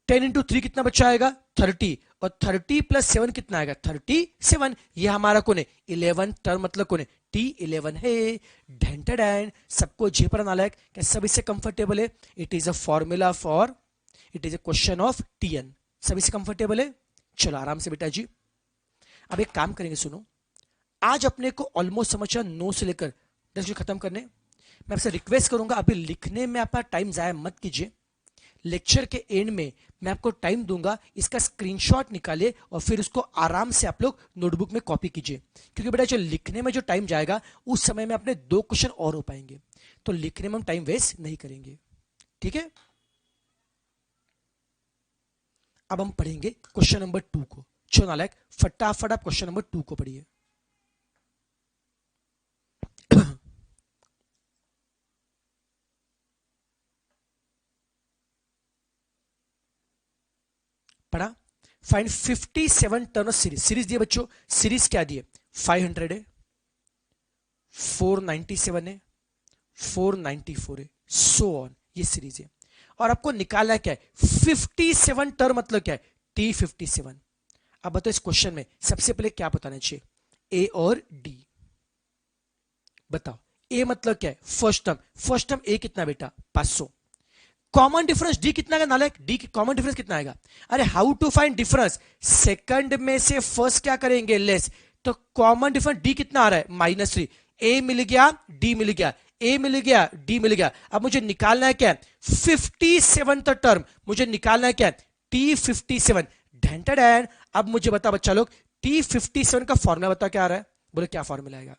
10 इंटू 3 कितना बच्चा आएगा? 30। और 30 प्लस 7 कितना आएगा? 37। ये हमारा कौन है? 11 टर्म मतलब कौन है? T11 है। ढेंटेड। सबको जे पर नालायक, क्या सब इससे कंफर्टेबल है? It is a formula for, it is a question of Tn। सब इससे कंफर्टेबल है? चलो आराम से बेटा जी। अब एक काम करेंगे, सुनो। आज अपने को ऑलमोस्ट समझ 9 से लेकर 10 खत्म करने। मैं आपसे रिक्वेस्ट करूंगा अभी लिखने में अपना टाइम जाया मत कीजिए। लेक्चर के एंड में मैं आपको टाइम दूंगा, इसका स्क्रीनशॉट निकालिए और फिर उसको आराम से आप लोग नोटबुक में कॉपी कीजिए। क्योंकि बेटा जो लिखने में जो टाइम जाएगा उस समय में अपने 2 क्वेश्चन और हो पाएंगे, तो लिखने में हम टाइम वेस्ट नहीं करेंगे। ठीक है? अब हम पढ़ेंगे क्वेश्चन नंबर 2 को। चलो नालायक फटाफट आप क्वेश्चन नंबर 2 को पढ़िए। पढ़ा? Find 57 turn off series. Series दिए बच्चों, सीरीज क्या दिए? 500 है, 497 है, 494 है, सो ऑन। ये सीरीज है। और आपको निकालना क्या है? 57 टर्म मतलब क्या है? T57। अब बताओ इस क्वेश्चन में सबसे पहले क्या बताना चाहिए? ए और डी। बताओ ए मतलब क्या है? First term. First term a कितना बेटा? 500। कॉमन डिफरेंस डी कितना आएगा नालायक? डी की कॉमन डिफरेंस कितना आएगा? अरे how to find difference? Second में से फर्स्ट क्या करेंगे? लेस। तो कॉमन डिफरेंस डी कितना आ रहा है? -3। ए मिल गया, डी मिल गया, ए मिल गया, डी मिल गया। अब मुझे निकालना है क्या? 57th टर्म मुझे निकालना है क्या? T57। ढेंटेड। अब मुझे बता बच्चा लोग T57 का फॉर्मूला बता क्या आ रहा है? बोले क्या फॉर्मूला आएगा?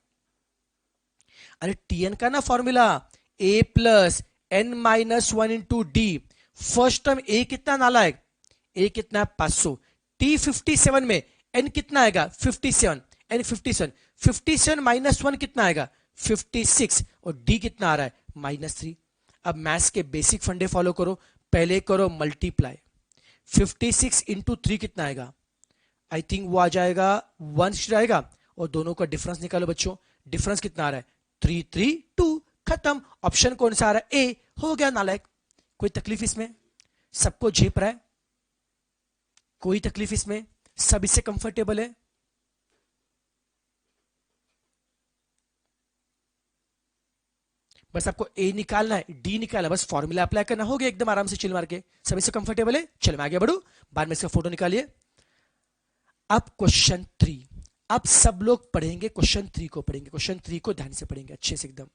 अरे Tn का ना formula, a plus N minus one into d. First term a कितना नालायक? ए कितना? 500। T57 में n कितना आएगा? 57। एन 57। 57 माइनस वन कितना आएगा? 56। और डी कितना आ रहा है? -3। अब मैथ्स के बेसिक फंडे फॉलो करो। पहले करो मल्टीप्लाई। 56 इंटू 3 कितना आएगा? आई थिंक वो आ जाएगा 1 आएगा। और दोनों का डिफरेंस निकालो बच्चों। डिफरेंस कितना आ रहा है? 332। खत्म। ऑप्शन कौन सा आ रहा है? ए। हो गया नालायक। कोई तकलीफ इसमें? सबको झेप रहा है? कोई तकलीफ इसमें? सब इससे कंफर्टेबल है? बस आपको ए निकालना है, डी निकालना है, बस फॉर्मूला अप्लाई करना हो गया एकदम आराम से चिल मार के। सब इससे कंफर्टेबल है? चलो मैं आगे बढ़ू, बाद में इसका फोटो निकालिए। अब क्वेश्चन 3। अब सब लोग पढ़ेंगे क्वेश्चन 3 को, पढ़ेंगे क्वेश्चन 3 को ध्यान से पढ़ेंगे अच्छे से एकदम।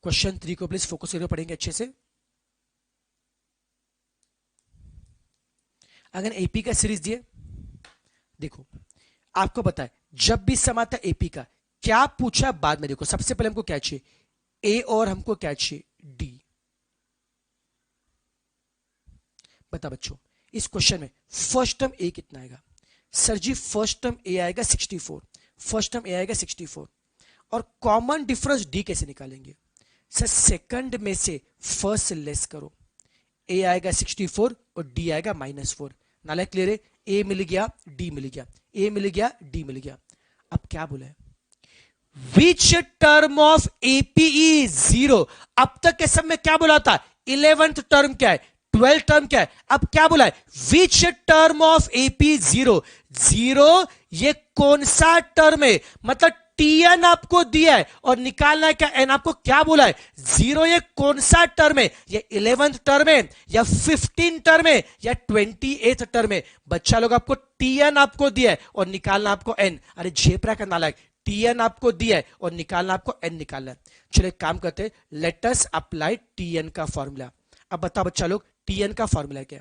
क्वेश्चन 3 को प्लीज फोकस करके पढ़ेंगे अच्छे से। अगर एपी का सीरीज दिए, देखो आपको पता है जब भी सम आता है एपी का क्या पूछा बाद में। देखो सबसे पहले हमको क्या चाहिए? ए और हमको क्या चाहिए? डी। बता बच्चों इस क्वेश्चन में फर्स्ट टर्म ए कितना आएगा? सर जी फर्स्ट टर्म ए आएगा 64। फर्स्ट टर्म ए आएगा 64। और कॉमन डिफरेंस डी कैसे निकालेंगे? सर सेकंड में से फर्स्ट लेस करो, ए आएगा 64 और डी आएगा -4। नालायक क्लियर है? ए मिल गया, डी मिल गया, ए मिल गया, डी मिल गया। अब क्या बोला है? Which term of AP is 0। अब तक के सब में क्या बोला था? 11th टर्म क्या है, 12th टर्म क्या है? अब क्या बोला है? Which term of AP 0। 0 ये कौन सा टर्म है? मतलब टीएन आपको दिया है और निकालना है क्या एन। आपको क्या बोला है? 0 ये कौन सा टर्म है? ये 11th टर्म है या 15 टर्म है या 28th टर्म है? बच्चा लोग आपको टीएन आपको दिया है और निकालना आपको एन। अरे झेपरा का नालायक, टीएन आपको दिया है और निकालना आपको एन निकालना है। चलो एक काम करते हैं, लेट अस अप्लाई टीएन का फॉर्मूला। अब बताओ बच्चा लोग टीएन का फॉर्मूला क्या?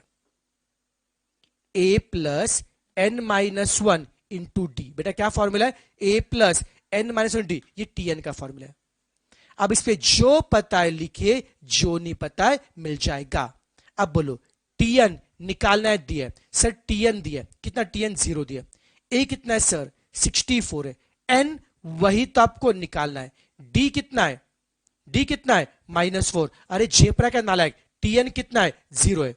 A plus N minus one into d. बेटा क्या फॉर्मूला है? A plus N minus one d, ये टीएन का फॉर्मूला है। अब इस पे जो पता है लिखिए, जो नहीं पता है मिल जाएगा। अब बोलो टीएन निकालना है, दिया है सर, टीएन दिया है कितना? टीएन 0 दिया। ए कितना है सर? 64 है। एन वही तो आपको निकालना है। डी कितना है? डी कितना है? -4। अरे जेपरा का नालायक, टीएन कितना है? 0 है।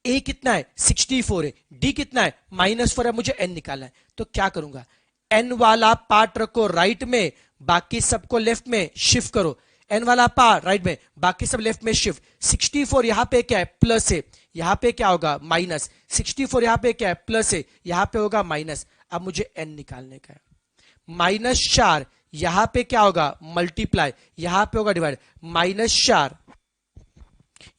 ए कितना है? 64 है। डी कितना है? -4 है। मुझे एन निकालना है, तो क्या करूंगा? एन वाला पार्ट रखो राइट में, बाकी सबको लेफ्ट में शिफ्ट करो। एन वाला पार्ट राइट में, बाकी सब लेफ्ट में शिफ्ट। 64 यहां पे क्या है? प्लस है, यहां पे क्या होगा? माइनस। 64 यहां पे क्या है? प्लस है, यहां पे होगा माइनस। अब मुझे एन निकालने का है। -4 यहां पे क्या होगा? मल्टीप्लाई, यहां पे होगा डिवाइड। -4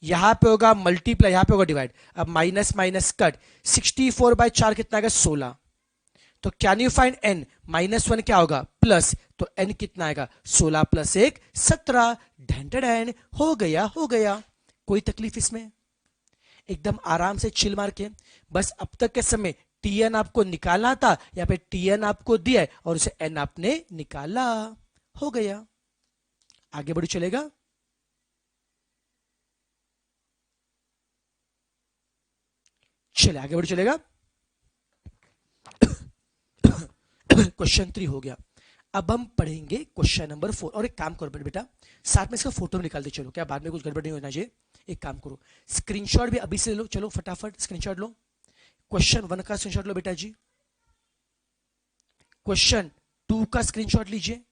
यहां पे होगा मल्टीप्लाई, यहां पे होगा डिवाइड। अब माइनस माइनस कट, 64/4 कितना आएगा? 16। तो कैन यू फाइंड एन? -1 क्या होगा? प्लस, तो एन कितना आएगा? 16 + 1 17। ढेंढेढेंढ हो गया, हो गया। कोई तकलीफ इसमें? एकदम आराम से चिल मार के। बस अब तक के समय टीएन आपको निकालना था, या पे टीएन आपको दिया है और उसे एन आपने निकाला, हो गया। आगे बढ़ी चलेगा। चले आगे बढ़ चलेगा। क्वेश्चन 3 हो गया। अब हम पढ़ेंगे क्वेश्चन नंबर 4। और एक काम करो बेटा, साथ में इसका फोटो भी निकाल दे चलो, क्या बाद में कुछ गड़बड़ नहीं होना चाहिए। एक काम करो, स्क्रीनशॉट भी अभी से ले लो, चलो फटाफट स्क्रीनशॉट लो। क्वेश्चन 1 का स्क्रीनशॉट लो बेटा जी। क्वेश्चन 2 का स्क्रीनशॉट लीजिए।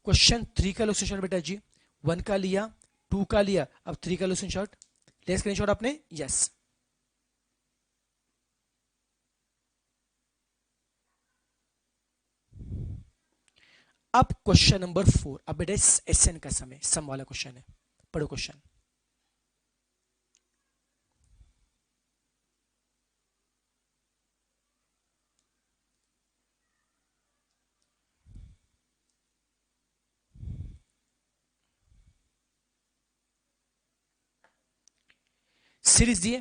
क्वेश्चन 3 का लो स्क्रीनशॉट बेटा जी। 1 का लिया, 2 का लिया, अब 3 का लो स्क्रीनशॉट। ले स्क्रीनशॉट आपने? यस। अब क्वेश्चन नंबर 4। अब बेटा एसएन का समय, सम वाला क्वेश्चन है। पढ़ो क्वेश्चन। सीरीज दिए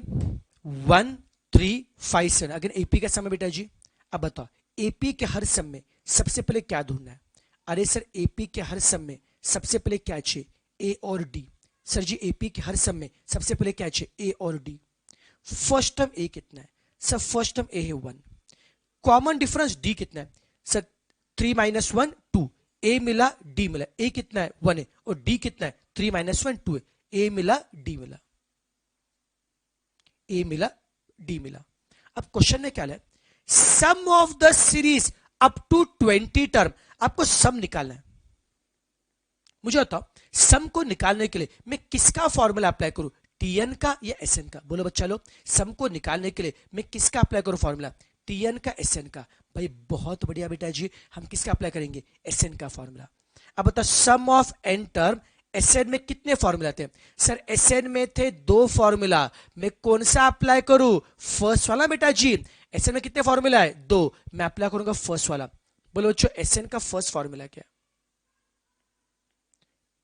1 3 5 7। अगर एपी का समय बेटा जी। अब बताओ एपी के हर सम में सबसे पहले क्या ढूंढना है? अरे सर एपी के हर सम में सबसे पहले क्या चाहिए? ए और डी। सर जी एपी के हर सम में सबसे पहले क्या चाहिए? ए और डी। फर्स्ट टर्म ए कितना है? सर फर्स्ट टर्म ए है 1। कॉमन डिफरेंस डी कितना है? सर 3 - 1 2। ए मिला, डी मिला। ए कितना है? 1 है और डी कितना है? 3 - 1 2 है। ए मिला, डी मिला, ए मिला, डी मिला। अब क्वेश्चन में क्या है? Sum of the series up to 20 term. आपको सम निकालना है। मुझे बताओ सम को निकालने के लिए मैं किसका फॉर्मूला अप्लाई करूं? टीएन का या एसएन का? बोलो बच्चा लोग, सम को निकालने के लिए मैं किसका अप्लाई करूं फॉर्मूला? टीएन का, एसएन का? भाई बहुत बढ़िया बेटा जी, हम किसका अप्लाई करेंगे? एसएन का फॉर्मूला। अब बताओ सम ऑफ एन टर्म, एसएन में कितने फॉर्मूला थे? सर एसएन में थे 2 फॉर्मूला। मैं कौन सा अप्लाई करूं? फर्स्ट वाला बेटा जी। एसएन में कितने फॉर्मूला है? 2। मैं अप्लाई करूंगा फर्स्ट वाला। बोलो बच्चों एसएन का फर्स्ट फॉर्मूला क्या?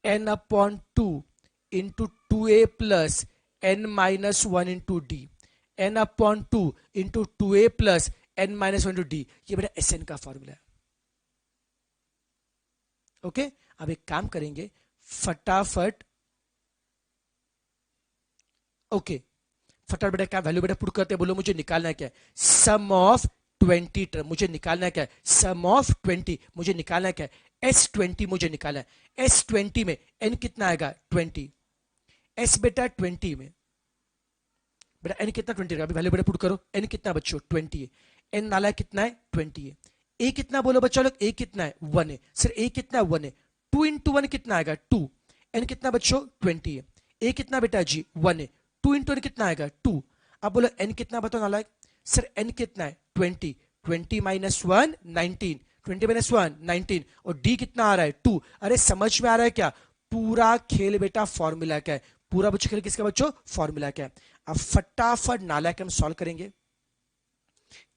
n/2 into 2a plus n-1 into D. n/2 into 2a plus n-1 into D. ये बेटा एसएन का फॉर्मूला है। ओके अब एक काम करेंगे, फटाफट ओके, फटाफट बेटा क्या वैल्यू बेटा पुट करते हैं, बोलो मुझे निकालना है क्या है, सम ऑफ 20 टर्म मुझे निकालना है क्या है, सम ऑफ 20 मुझे निकालना है क्या है, S20 मुझे निकालना है, S20 में n कितना आएगा 20, S बेटा 20 में बेटा n कितना 20 रहेगा, अभी वैल्यू बेटा पुट करो, n कितना बच्चों 20 है, n नाला कितना है 20 है, a कितना बोलो बच्चों लोग, a कितना है 1 है, सर a कितना 1 है, 2 इंटू 1 कितना आएगा 2, n कितना बच्चों 20 है, a कितना बेटा जी 1 है, 2 इंटू 1 कितना आएगा 2, अब बोलो n कितना बताओ नालायक, सर n कितना है 20, 20 माइनस 1 19, 20 माइनस 1 19, और d कितना आ रहा है 2, अरे समझ में आ रहा है क्या, पूरा खेल बेटा फॉर्मूला क्या है, पूरा बच्चों खेल किसका बच्चों फॉर्मूला क्या है। अब फटाफट नालायक हम सॉल्व करेंगे,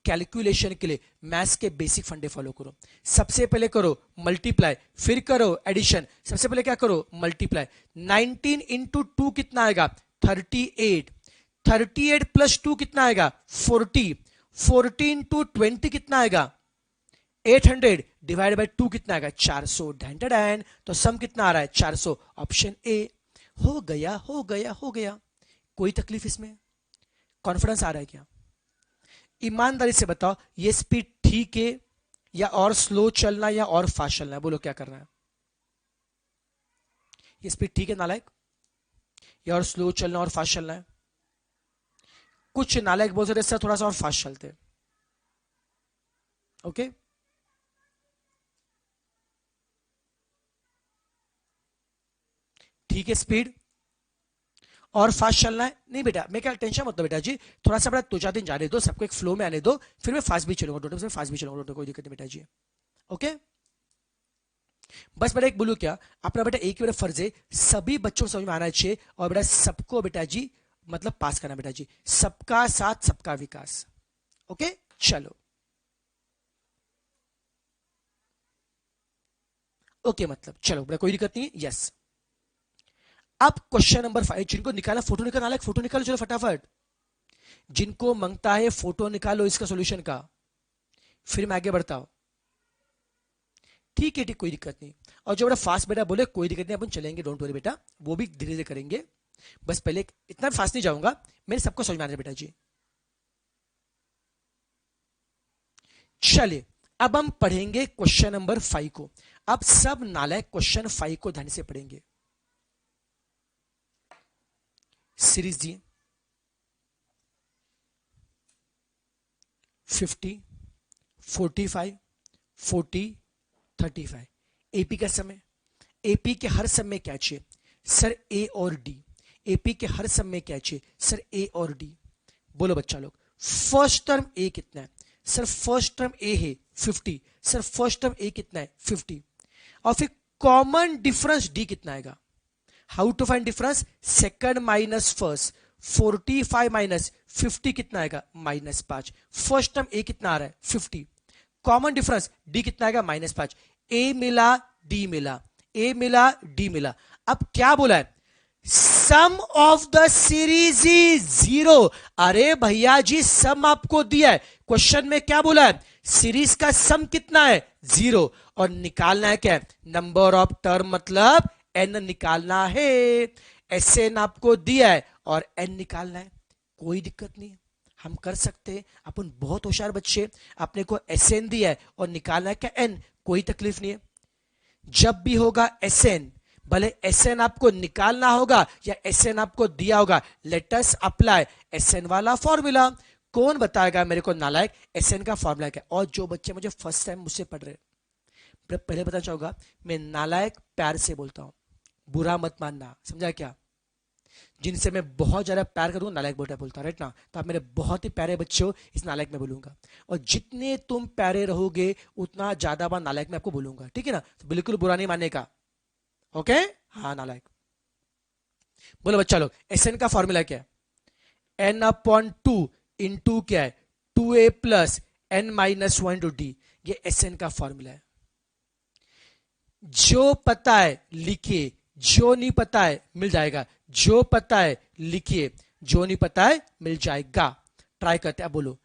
कैलकुलेशन के लिए मैथ्स के बेसिक फंडे फॉलो करो, सबसे पहले करो मल्टीप्लाई, फिर करो एडिशन, सबसे पहले क्या करो मल्टीप्लाई, 19 इंटू 2 कितना आएगा 38, 38 प्लस 2 कितना आएगा 40, 40 इंटू 20 कितना आएगा 800, डिवाइड बाय 2 कितना आएगा 400, डैन तो सम कितना आ रहा है 400, ऑप्शन ए, हो गया हो गया हो गया, कोई तकलीफ इसमें, कॉन्फिडेंस आ रहा है क्या, ईमानदारी से बताओ ये स्पीड ठीक है या और स्लो चलना या और फास्ट चलना है, बोलो क्या करना है, ये स्पीड ठीक है नालायक या और स्लो चलना और फास्ट चलना है, कुछ नालायक बोल सकते सर थोड़ा सा और फास्ट चलते हैं, ओके ठीक है स्पीड और फास्ट चलना है, नहीं बेटा मैं क्या टेंशन मत लो बेटा जी, थोड़ा सा बड़ा 2-4 दिन जाने दो, सबको एक फ्लो में आने दो, फिर मैं फास्ट भी चलूंगा, फास्ट भी चलूंगा, कोई दिक्कत नहीं बेटा जी, ओके बस बेटा एक बोलू क्या, अपना बेटा एक ही बेटा फर्ज है, सभी बच्चों को समझ में आना चाहिए, और बेटा सबको बेटा जी मतलब पास करना बेटा जी, सबका साथ सबका विकास, ओके चलो ओके मतलब चलो बेटा कोई दिक्कत नहीं है, यस अब क्वेश्चन नंबर 5, जिनको निकाला फोटो निकालना, फोटो निकालो चलो फटाफट, जिनको मांगता है फोटो निकालो इसका सॉल्यूशन का, फिर मैं आगे बढ़ता हूं, ठीक है ठीक कोई दिक्कत नहीं, और जो बड़ा फास्ट बेटा बोले कोई दिक्कत नहीं, अपन चलेंगे डोंट वरी बेटा, वो भी धीरे धीरे करेंगे, बस पहले इतना फास्ट नहीं जाऊंगा, मेरे सबको समझ में आना बेटा जी, चलिए अब हम पढ़ेंगे क्वेश्चन नंबर 5 को, अब सब नालायक क्वेश्चन 5 को ध्यान से पढ़ेंगे, सीरीज दी 50 45 40 35, एपी का समय, एपी के हर सम में क्या चाहिए सर ए और डी, एपी के हर सम में क्या चाहिए सर ए और डी, बोलो बच्चा लोग फर्स्ट टर्म ए कितना है सर, फर्स्ट टर्म ए है 50, सर फर्स्ट टर्म ए कितना है 50, और फिर कॉमन डिफरेंस डी कितना आएगा, how to find difference, second minus first, 45 minus 50 कितना आएगा -5, फर्स्ट टर्म ए कितना आ रहा है 50, कॉमन डिफरेंस डी कितना आएगा -5, ए मिला डी मिला, ए मिला डी मिला, अब क्या बोला है sum of the series is 0, अरे भैया जी सम आपको दिया है, क्वेश्चन में क्या बोला है सीरीज का सम कितना है 0, और निकालना है क्या नंबर ऑफ टर्म, मतलब एन निकालना है, एस एन आपको दिया है और एन निकालना है, कोई दिक्कत नहीं है हम कर सकते हैं, अपन बहुत होशियार बच्चे, अपने को एस एन दिया है और निकालना है क्या एन, कोई तकलीफ नहीं है, जब भी होगा एस एन, भले एस एन आपको निकालना होगा या एस एन आपको दिया होगा, let us apply S N वाला फॉर्मूला, कौन बताएगा मेरे को नालायक एस एन का फॉर्मूला क्या, और जो बच्चे मुझे फर्स्ट टाइम मुझसे पढ़ रहे पहले बताना चाहूंगा, मैं नालायक प्यार से बोलता हूं, बुरा मत मानना, समझा क्या, जिनसे मैं बहुत ज्यादा प्यार करूंगा नालायक बेटा बोलता राइट ना, तो आप मेरे बहुत ही प्यारे बच्चे हो, इस नालायक में बोलूंगा, और जितने तुम प्यारे रहोगे उतना ज्यादा बार नालायक में आपको बोलूंगा, ठीक है ना, तो बिल्कुल बुरा नहीं मानने का, ओके हाँ नालायक, बोलो बच्चा लोग एस एन का फॉर्मूला क्या है, एन अपॉन 2 इंटू क्या है 2a plus N minus 1 to D, ये एस एन का फॉर्मूला है, जो पता है लिखिए, जो नहीं पता है मिल जाएगा, जो पता है लिखिए, जो नहीं पता है मिल जाएगा, ट्राई करते हैं, बोलो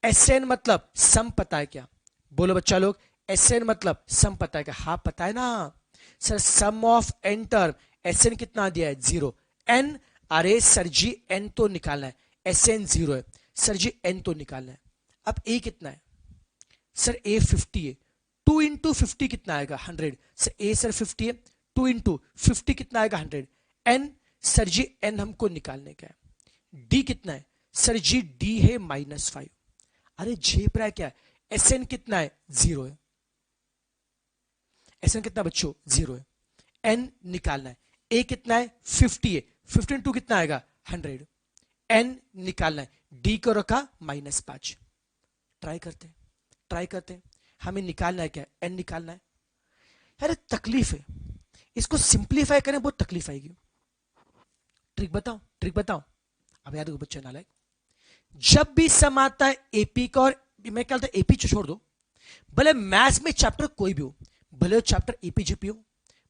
एस एन मतलब सम पता है क्या, बोलो बच्चा लोग एस एन मतलब सम पता है क्या, हाँ पता है ना sir, sum of N term, S N कितना दिया है 0, एन अरे सर जी एन तो निकालना है, एस एन 0 है, सर जी एन तो निकालना है। अब ए कितना है, सर ए 50 है, 2 into 50 कितना आएगा 100, सर ए सर 50 है, 2 into 50 कितना आएगा 100। एन, सर जी एन हमको निकालने का है। डी कितना है, सर जी डी है -5। अरे झेप रहा है क्या, एस एन कितना है 0 है, एस एन कितना बच्चों 0 है। एन निकालना है, ए कितना है 50 है, 15 कितना आएगा 100। एन निकालना है, डी को रखा -5। ट्राई करते हैं, ट्राई करते हैं, हमें निकालना है क्या, एन निकालना है। अरे तकलीफ है, इसको सिंप्लीफाई करें बहुत तकलीफ आएगी। ट्रिक बताओ, ट्रिक बताओ। अब याद बच्चे नालायक, जब भी सम आता है एपी का, और मैं क्या एपी छोड़ दो, भले मैथ्स में चैप्टर कोई भी हो, भले वो चैप्टर एपीजीपी हो,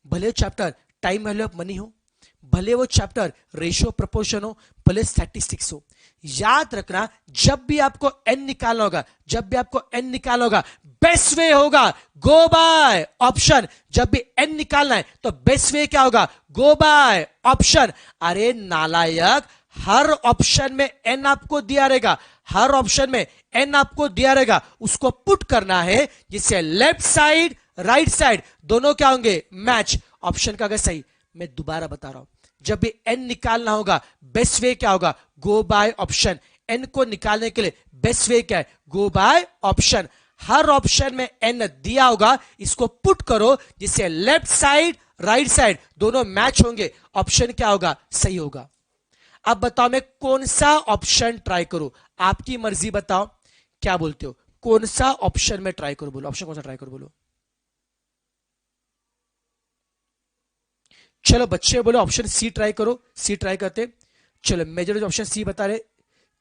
भले वो chapter time value of money हो, भले वो चैप्टर रेशियो प्रोपोर्शन हो, भले स्टैटिस्टिक्स हो, याद रखना जब भी आपको एन निकालना होगा, जब भी आपको एन निकालना होगा, बेस्ट वे होगा गो बाय ऑप्शन। जब भी एन निकालना है तो बेस्ट वे क्या होगा, गो बाय ऑप्शन। अरे नालायक, हर ऑप्शन में एन आपको दिया रहेगा, हर ऑप्शन में एन आपको दिया रहेगा, उसको पुट करना है जिससे लेफ्ट साइड राइट साइड दोनों क्या होंगे, मैच। ऑप्शन का अगर सही, मैं दोबारा बता रहा हूं, जब भी एन निकालना होगा बेस्ट वे क्या होगा, गो बाय ऑप्शन। एन को निकालने के लिए बेस्ट वे क्या है, गो बाय ऑप्शन। हर ऑप्शन में एन दिया होगा, इसको पुट करो जिससे लेफ्ट साइड राइट साइड दोनों मैच होंगे, ऑप्शन क्या होगा, सही होगा। अब बताओ मैं कौन सा ऑप्शन ट्राई करूं, आपकी मर्जी बताओ, क्या बोलते हो, कौन सा ऑप्शन में ट्राई करूं, बोलो ऑप्शन कौन सा ट्राई करूं बोलो। चलो बच्चे बोलो ऑप्शन सी ट्राई करो, सी ट्राई करते। चलो मेजर ऑप्शन सी बता रहे,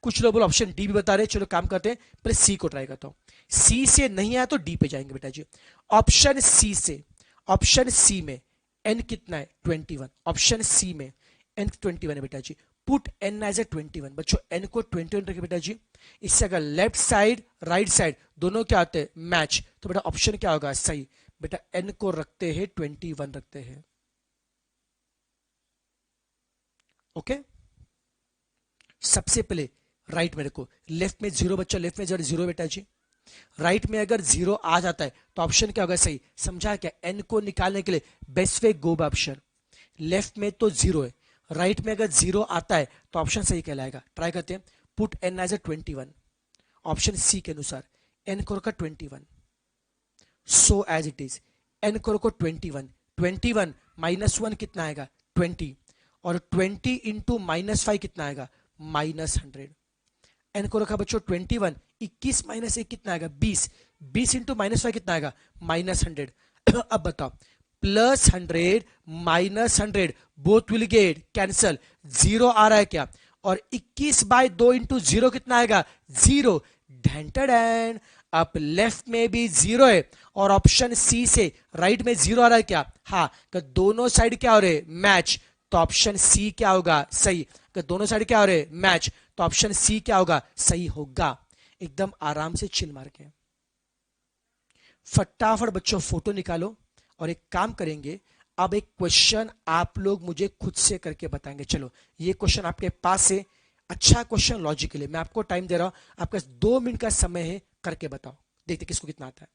कुछ लोग बोलो ऑप्शन डी भी बता रहे, चलो काम करते हैं, पहले सी को ट्राई करता हूं। सी से नहीं आया तो डी पे जाएंगे बेटा जी। ऑप्शन सी से, ऑप्शन सी में एन कितना है 21, ऑप्शन सी में एन 21 है बेटा जी। पुट एन एज ए 21, बच्चों एन को 21 रखे बेटा जी। इससे अगर लेफ्ट साइड राइट साइड दोनों क्या आते हैं, मैच, तो बेटा ऑप्शन क्या होगा, सही। बेटा एन को रखते हैं 21 रखते हैं, ओके। सबसे पहले राइट में रखो, लेफ्ट में 0 बच्चा, लेफ्ट में 0 बेटा जी। राइट में अगर 0 आ जाता है तो ऑप्शन क्या होगा, सही। समझा क्या, एन को निकालने के लिए best way go by option. Left में तो 0 है, राइट में अगर 0 आता है तो ऑप्शन सही कहलाएगा। ट्राई करते हैं, put N as a 21, option C के अनुसार एन को रखा 21, so as it is. N को रखो 21, 21 -1 कितना आएगा 20, और 20 इंटू -5 कितना आएगा -100। एन को रखा बच्चों 21, 21 माइनस 1 कितना आएगा 20, 20 इंटू -5 कितना आएगा -100। अब बताओ, +100 -100 बोथ विल गेट कैंसल, 0 आ रहा है क्या, और 21/2 इंटू 0 कितना आएगा 0। ढेंटन, अब लेफ्ट में भी 0 है और ऑप्शन सी से राइट में 0 आ रहा है क्या, हाँ, तो दोनों साइड क्या हो रहे, मैच, तो ऑप्शन सी क्या होगा, सही। तो दोनों साइड क्या हो रहे, मैच, तो ऑप्शन सी क्या होगा, सही होगा। एकदम आराम से चिल मार के फटाफट बच्चों फोटो निकालो, और एक काम करेंगे, अब एक क्वेश्चन आप लोग मुझे खुद से करके बताएंगे। चलो ये क्वेश्चन आपके पास है, अच्छा क्वेश्चन लॉजिकली, मैं आपको टाइम दे रहा हूं, आपका 2 मिनट का समय है, करके बताओ, देखते किसको कितना आता है।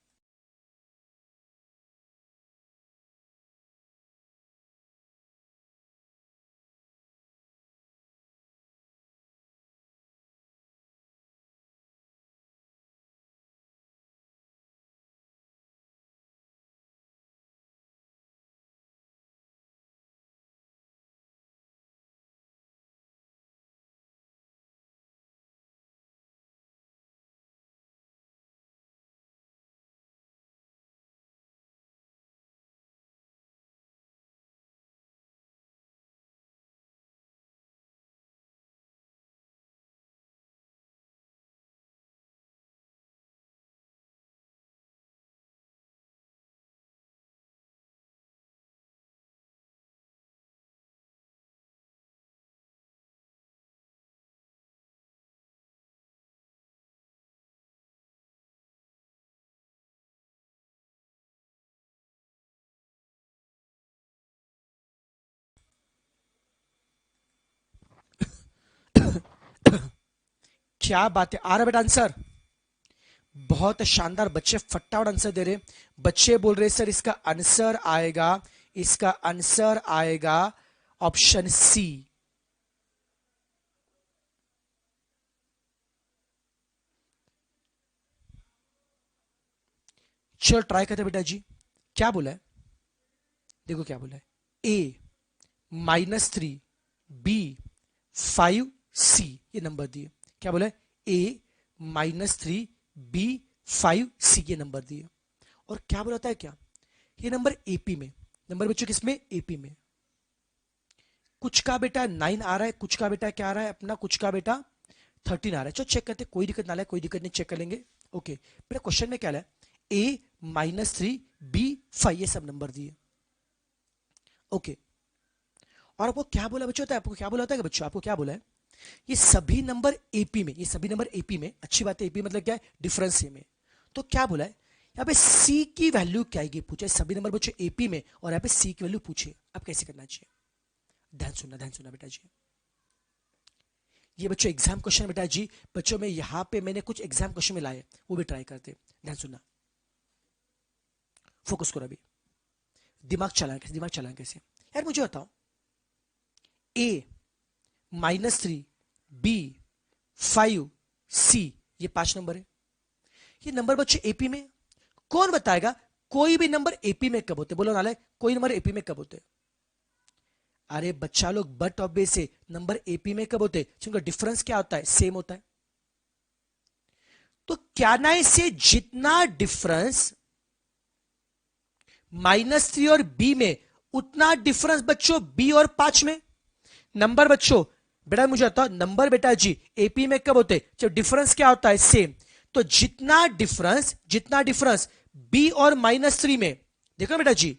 क्या बात है, आ रहा बेटा आंसर? बहुत शानदार, बच्चे फटाफट आंसर दे रहे। बच्चे बोल रहे सर इसका आंसर आएगा, इसका आंसर आएगा ऑप्शन सी। चलो ट्राई करते बेटा जी, क्या बोला है, देखो क्या बोला है, ए -3 बी 5 सी, ये नंबर दिए। क्या बोला है, ए -3 बी 5 सी, ये नंबर दिए। और क्या बोला है, क्या ये नंबर एपी में, नंबर बच्चों किसमें, एपी में। कुछ का बेटा 9 आ रहा है, कुछ का बेटा क्या आ रहा है अपना, कुछ का बेटा 13 आ रहा है। चलो चेक करते, कोई दिक्कत ना है, कोई दिक्कत नहीं, चेक कर लेंगे। ओके बेटा क्वेश्चन में क्या है, ए -3 बी 5, ये सब नंबर दिए। ओके और आपको क्या बोला बच्चों, होता है आपको क्या बोला होता है बच्चों, आपको क्या बोला है, ये सभी नंबर एपी में, ये सभी नंबर एपी में। अच्छी बात है, एपी मतलब क्या है, डिफरेंस में। तो क्या बोला है यहाँ पे, सी की वैल्यू क्या आएगी पूछे, सभी नंबर बच्चों एपी में और यहाँ पे सी की वैल्यू पूछे। अब कैसे करना चाहिए, ध्यान सुनना बेटा जी। ये बच्चों एग्जाम क्वेश्चन बेटा जी, बच्चों में यहां पे मैंने कुछ एग्जाम क्वेश्चन में लाए, वो भी ट्राई करते। ध्यान सुनना, फोकस करो अभी, दिमाग चलाएं कैसे, दिमाग चलाएं कैसे। यार मुझे बताओ, ए -3 बी 5 सी, ये 5 नंबर है। ये नंबर बच्चे एपी में, कौन बताएगा कोई भी नंबर एपी में कब होते, बोलो नाले, कोई नंबर एपी में कब होते। अरे बच्चा लोग, बट ऑब्वियस है, नंबर एपी में कब होते, क्योंकि डिफरेंस क्या होता है, सेम होता है। तो क्या ना से जितना डिफरेंस -3 और बी में, उतना डिफरेंस बच्चों बी और 5 में। नंबर बच्चों बेटा मुझे बताओ, नंबर बेटा जी एपी में कब होते, जब डिफरेंस क्या होता है, सेम। तो जितना डिफरेंस बी और -3 में, देखो बेटा जी,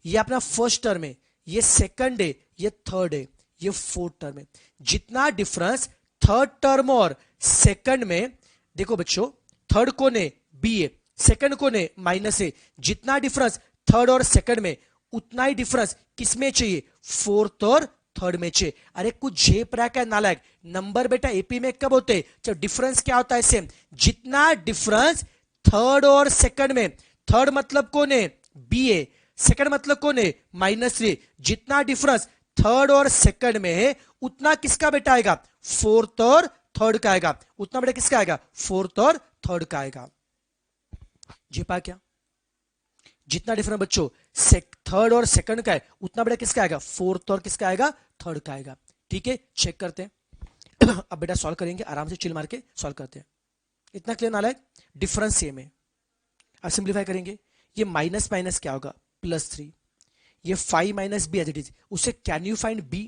ये अपना फर्स्ट टर्म है, ये सेकंड है, ये थर्ड है, ये फोर्थ टर्म है। जितना डिफरेंस थर्ड टर्म और सेकंड में, देखो बच्चों, थर्ड कोण है बी है, सेकंड कोण है माइनस है, जितना डिफरेंस थर्ड और सेकंड में, उतना ही डिफरेंस किसमें चाहिए, फोर्थ और थर्ड में चाहिए। अरे कुछ झेप रहा क्या नालायक, नंबर बेटा एपी में कब होते, जब डिफरेंस क्या होता है, सेम। जितना डिफरेंस थर्ड और सेकंड में, थर्ड मतलब कौन है, बी है, सेकंड मतलब कौन है, -3, जितना डिफरेंस थर्ड और सेकंड में है, उतना किसका बेटा आएगा, फोर्थ और थर्ड का आएगा। उतना बेटा किसका आएगा, फोर्थ और थर्ड का आएगा। झेपा क्या, जितना डिफरेंस बच्चों थर्ड और सेकंड का है, उतना बड़ा किसका आएगा, फोर्थ और किसका आएगा, थर्ड का आएगा। ठीक है, चेक करते हैं। अब बेटा सॉल्व करेंगे, आराम से चिल मार के सॉल्व करते हैं। इतना क्लियर नाला है, डिफरेंस सेम है। अब सिंप्लीफाई करेंगे, ये माइनस माइनस क्या होगा, +3, ये 5 minus b as it is, उससे can you find b,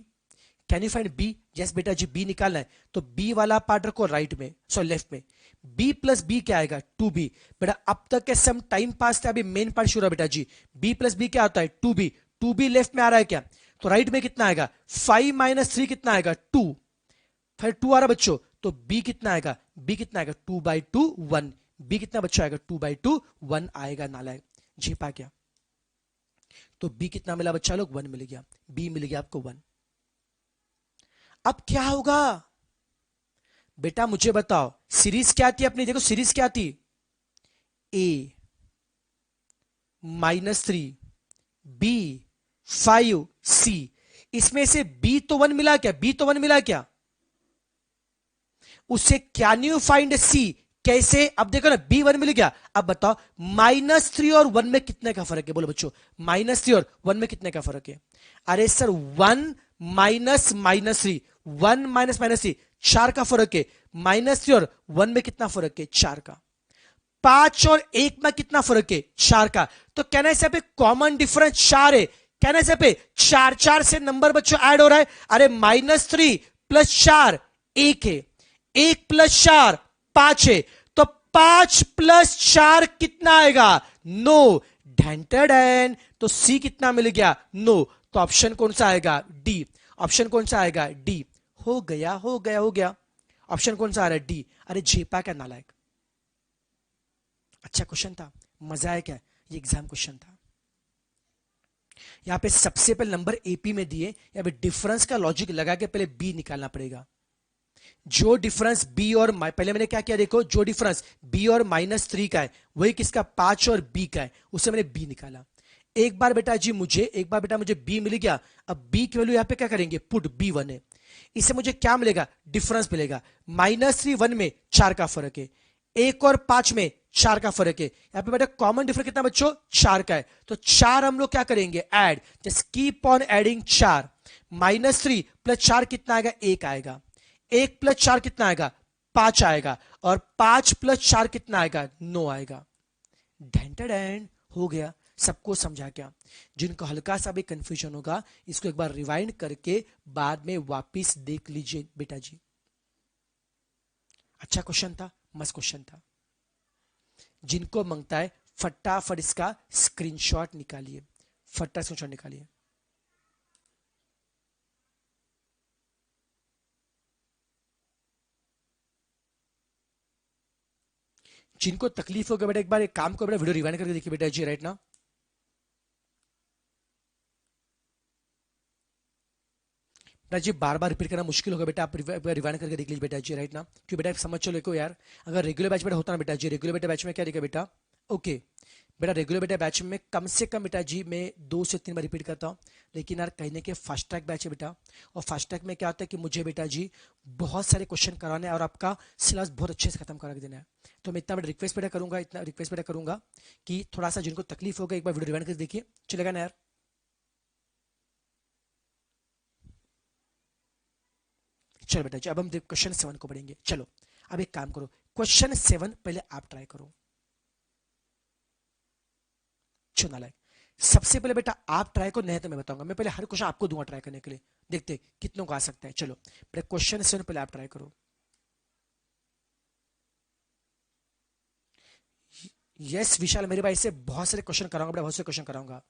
can you find b, yes बेटा जी बी निकालना है, तो बी वाला पार्ट रखो राइट में, सॉरी लेफ्ट में। b प्लस बी क्या आएगा, 2b। बेटा अब तक के सम टाइम पास थे, अभी मेन पार्ट शुरू है बेटा जी। b प्लस बी क्या होता है, 2b, 2b लेफ्ट में आ रहा है क्या, तो राइट में कितना आएगा, 5 माइनस 3 कितना आएगा, 2, फिर 2 आ रहा बच्चों, तो b कितना आएगा, b कितना आएगा, 2/2 1, b कितना बच्चा आएगा, 2/2 1 आएगा नालायक। झेपा क्या, तो b कितना मिला बच्चा लोग, 1 मिल गया, b मिल गया आपको 1। अब क्या होगा बेटा मुझे बताओ, सीरीज क्या थी अपनी, देखो सीरीज क्या थी, a -3 b 5 c, इसमें से b तो 1 मिला क्या, b तो 1 मिला क्या, उससे कैन यू फाइंड c, कैसे, अब देखो ना b 1 मिल गया। अब बताओ -3 और 1 में कितने का फर्क है, बोलो बच्चों, -3 और 1 में कितने का फर्क है। अरे सर 1 माइनस -3, 1 माइनस -3, 4 का फर्क है। -3 और 1 में कितना फर्क है, 4 का। 5 और 1 में कितना फर्क है, 4 का। तो कहना से पे कॉमन डिफरेंस 4 है, कहने से पे 4 से नंबर बच्चों ऐड हो रहा है। अरे -3 + 4 1 है, 1 + 4 5 है, तो 5 + 4 कितना आएगा, 9। ढैन, तो सी कितना मिल गया, 9। तो ऑप्शन कौन सा आएगा, डी। ऑप्शन कौन सा आएगा, डी। हो गया हो गया हो गया, ऑप्शन कौन सा आ रहा है, डी। अरे झेपा क्या नालायक, अच्छा क्वेश्चन था, मजा आया क्या, ये एग्जाम क्वेश्चन था। यहां पे सबसे पहले नंबर एपी में दिए, यहां पे डिफरेंस का लॉजिक लगा के पहले बी निकालना पड़ेगा। जो डिफरेंस बी और पहले मैंने क्या किया, देखो जो डिफरेंस बी और -3 का है वही किसका 5 और बी का है, उससे मैंने बी निकाला। एक बार बेटा मुझे बी मिल गया। अब बी की वैल्यू यहां पे क्या करेंगे, पुट बी 1 है। इससे मुझे क्या मिलेगा, डिफरेंस मिलेगा। -3 1 में 4 का फर्क है, 1 और 5 में 4 का फर्क है। यहां पे बेटा कॉमन डिफरेंस कितना बच्चों, 4 का है। तो 4 हम लोग क्या करेंगे, add, just keep on adding 4। -3 + 4 कितना आएगा, 1 आएगा। 1 + 4 कितना आएगा, 5 आएगा। और 5 + 4 कितना आएगा, 9 आएगा। ढेंटेड हो गया। सबको समझा क्या? जिनको हल्का सा भी कंफ्यूजन होगा इसको एक बार रिवाइंड करके बाद में वापस देख लीजिए बेटा जी। अच्छा क्वेश्चन था, मस्त क्वेश्चन था। जिनको मांगता है फटाफट इसका स्क्रीनशॉट निकालिए, फटाफट स्क्रीनशॉट निकालिए। जिनको तकलीफ होगा बेटा एक बार एक काम करो बेटा, वीडियो रिवाइंड करके देखिए बेटा जी, राइट ना। बेटा जी बार बार रिपीट करना मुश्किल होगा बेटा, आप रिवाइंड करके देख लीजिए बेटा जी, राइट ना। क्यों बेटा समझ चलो को यार, अगर रेगुलर बैच बेटा होता ना बेटा जी, रेगुलर बेटा बैच में क्या रहेगा बेटा, ओके बेटा रेगुलर बेटा बैच में कम से कम बेटा जी मैं 2 से 3 बार रिपीट करता हूँ। लेकिन यार कहने के फास्ट ट्रैक बैच है बेटा, और फास्ट ट्रैक में क्या होता है कि मुझे बेटा जी बहुत सारे क्वेश्चन कराने हैं और आपका सिलेबस बहुत अच्छे से खत्म करा के देना है। तो मैं इतना बेटा रिक्वेस्ट बेटा करूंगा, इतना रिक्वेस्ट बेटा करूंगा कि थोड़ा सा जिनको तकलीफ होगा एक बार वीडियो रिवाइंड करके देखिए, चलेगा ना यार। चलो बेटा जी अब हम क्वेश्चन 7 को पढ़ेंगे। चलो अब एक काम करो, क्वेश्चन 7 पहले आप ट्राई करो। चलो नालायक, सबसे पहले बेटा आप ट्राई करो, नहीं तो मैं बताऊंगा। मैं पहले हर क्वेश्चन आपको दूंगा ट्राई करने के लिए, देखते कितनों को आ सकता है। चलो बेटा क्वेश्चन 7 पहले आप ट्राई करो। यस विशाल मेरे भाई से बहुत सारे क्वेश्चन कराऊंगा बेटा, बहुत सारे क्वेश्चन कराऊंगा।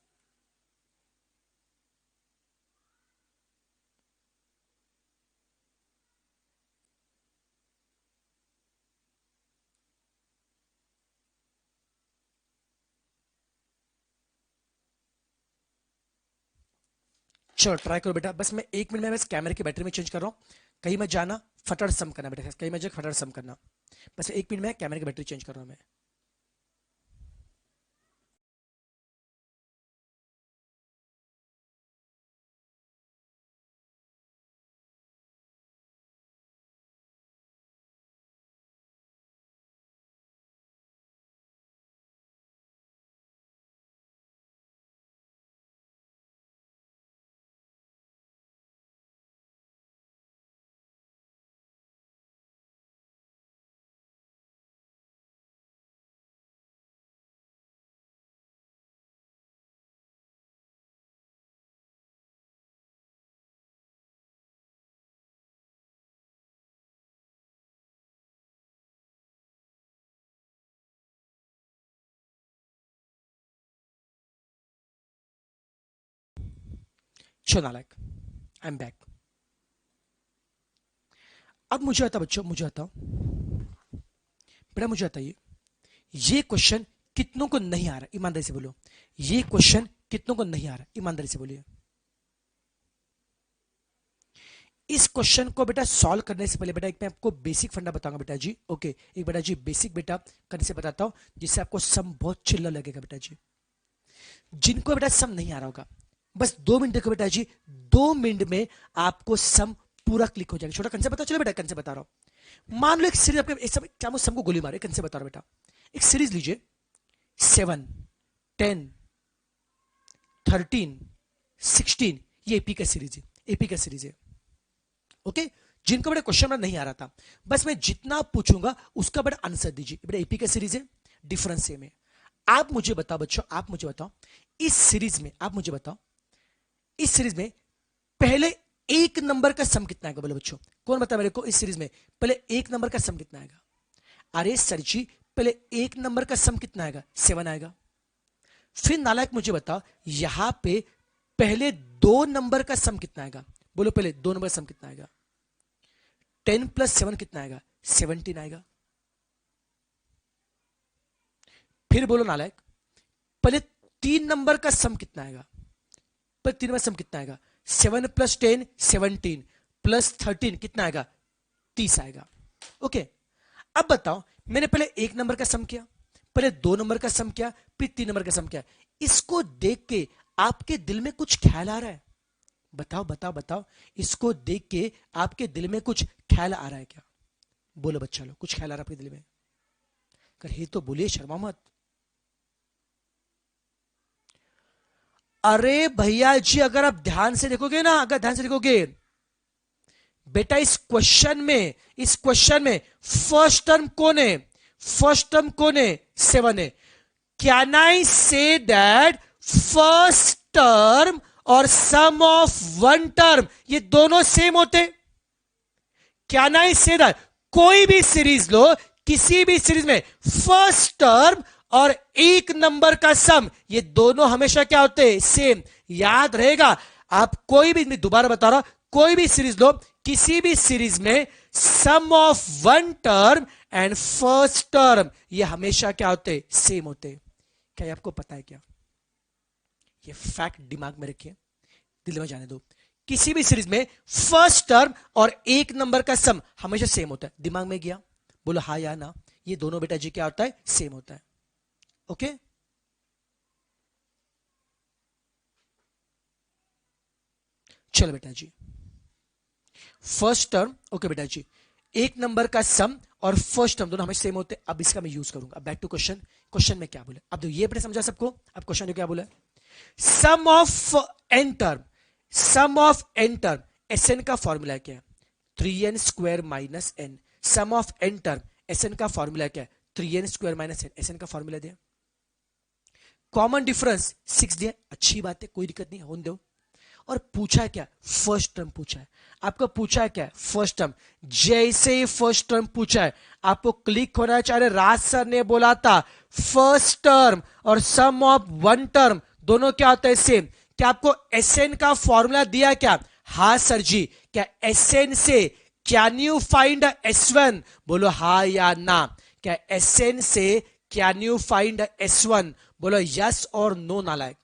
चलो ट्राई करो बेटा, बस मैं 1 मिनट में बस कैमरे की बैटरी में चेंज कर रहा हूँ। कहीं मत जाना, फटाफट सम करना बेटा, कहीं मत जाकर फटाफट सम करना। बस 1 मिनट में कैमरे की बैटरी चेंज कर रहा हूँ मैं। चलो नालायक, आई एम बैक। अब मुझे आता बच्चों, मुझे आता बेटा, मुझे बताइए ये क्वेश्चन कितनों को नहीं आ रहा, ईमानदारी से बोलो। ये क्वेश्चन कितनों को नहीं आ रहा, ईमानदारी से बोलिए। इस क्वेश्चन को बेटा सॉल्व करने से पहले बेटा एक मैं आपको बेसिक फंडा बताऊंगा बेटा जी, ओके। एक बेटा जी बेसिक बेटा करने से बताता हूं जिससे आपको सम बहुत चिल्ला लगेगा बेटा जी। जिनको बेटा सम नहीं आ रहा होगा बस 2 मिनट देखो बेटा जी, 2 मिनट में आपको सम पूरा क्लिक हो जाएगा। छोटा कंसेप्ट बता, चलो बेटा कंसेप्ट बता रहा हूं। मान लो एक सीरीज आपके एक सब क्या सम को गोली मारे, कंसेप्ट बता रहा हूं बेटा। एक सीरीज लीजिए 7 10 13 16, ये एपी का सीरीज है, एपी का सीरीज है, ओके। जिनको बेटा क्वेश्चन में नहीं आ रहा था बस मैं जितना पूछूंगा उसका बेटा आंसर दीजिए। बेटा एपी का सीरीज है, डिफरेंस सेम है। आप मुझे बताओ बच्चों, आप मुझे बताओ इस सीरीज में, आप मुझे बताओ इस सीरीज में पहले 1 नंबर का सम कितना आएगा, बोलो बच्चों। कौन बता मेरे को इस सीरीज में पहले 1 नंबर का सम कितना आएगा? अरे सर जी पहले 1 नंबर का सम कितना आएगा, 7 आएगा। फिर नालायक मुझे बताओ यहां पे पहले 2 नंबर का सम कितना आएगा, बोलो पहले 2 नंबर का सम कितना आएगा? 10 + 7 कितना आएगा, 17 आएगा। फिर बोलो नालायक पहले 3 नंबर का सम कितना आएगा, पहले 3 नंबर सम कितना आएगा? 7 + 10 17 + 13 कितना आएगा, 30 आएगा। ओके, अब बताओ, मैंने पहले 1 नंबर का सम किया, पहले 2 नंबर का सम किया, फिर 3 नंबर का सम किया। इसको देख के आपके दिल में कुछ ख्याल आ रहा है? बताओ बताओ बताओ, इसको देख के आपके दिल में कुछ ख्याल आ रहा है क्या? बोलो बच्चा लोग, कुछ ख्याल आ रहा है आपके दिल में? अगर हे तो बोलिए, शर्मा मत। अरे भैया जी, अगर आप ध्यान से देखोगे ना, अगर ध्यान से देखोगे बेटा, इस क्वेश्चन में फर्स्ट टर्म कौन है? फर्स्ट टर्म कौन है? 7 है। Can I say that first term और सम ऑफ वन टर्म ये दोनों सेम होते? Can I say that? कोई भी सीरीज लो, किसी भी सीरीज में फर्स्ट टर्म और 1 नंबर का सम ये दोनों हमेशा क्या होते हैं? सेम। याद रहेगा, आप कोई भी, मैं दोबारा बता रहा हूं, कोई भी सीरीज लो, किसी भी सीरीज में sum of one term and first term ये हमेशा क्या होते? सेम होते। क्या ये आपको पता है क्या? ये फैक्ट दिमाग में रखिए, दिल में जाने दो। किसी भी सीरीज में फर्स्ट टर्म और 1 नंबर का सम हमेशा सेम होता है। दिमाग में गया? बोलो हाँ या ना। ये दोनों बेटा जी क्या होता है? सेम होता है। ओके, चलो बेटा जी, फर्स्ट टर्म, ओके बेटा जी, 1 नंबर का सम और फर्स्ट टर्म दोनों हमेशा सेम होते हैं। अब इसका मैं यूज करूंगा। Back to question. क्वेश्चन में क्या बोले? अब तो ये बेटा समझा सबको। अब क्वेश्चन जो क्या बोला, sum of N term, sum of N term, S N का फॉर्मूला क्या है? 3n² minus n. Sum of N term, S N का फॉर्मूला क्या है? 3n² minus n. S N का फॉर्मूला दिया, कॉमन डिफरेंस 6 दिया, अच्छी बात है, कोई दिक्कत नहीं, होने दो। और पूछा है क्या? फर्स्ट टर्म पूछा है आपको। पूछा है क्या? First term. जैसे ही फर्स्ट टर्म पूछा है, आपको क्लिक होना चाहिए। राज सर ने बोला था फर्स्ट टर्म और सम ऑफ वन टर्म दोनों क्या होता है? सेम। क्या आपको एसएन का फॉर्मूला दिया क्या? हाँ सर जी। क्या एसएन से कैन यू फाइंड S1? बोलो हाँ या ना। क्या एसएन से कैन यू फाइंड S1? बोलो यस और नो नालायक।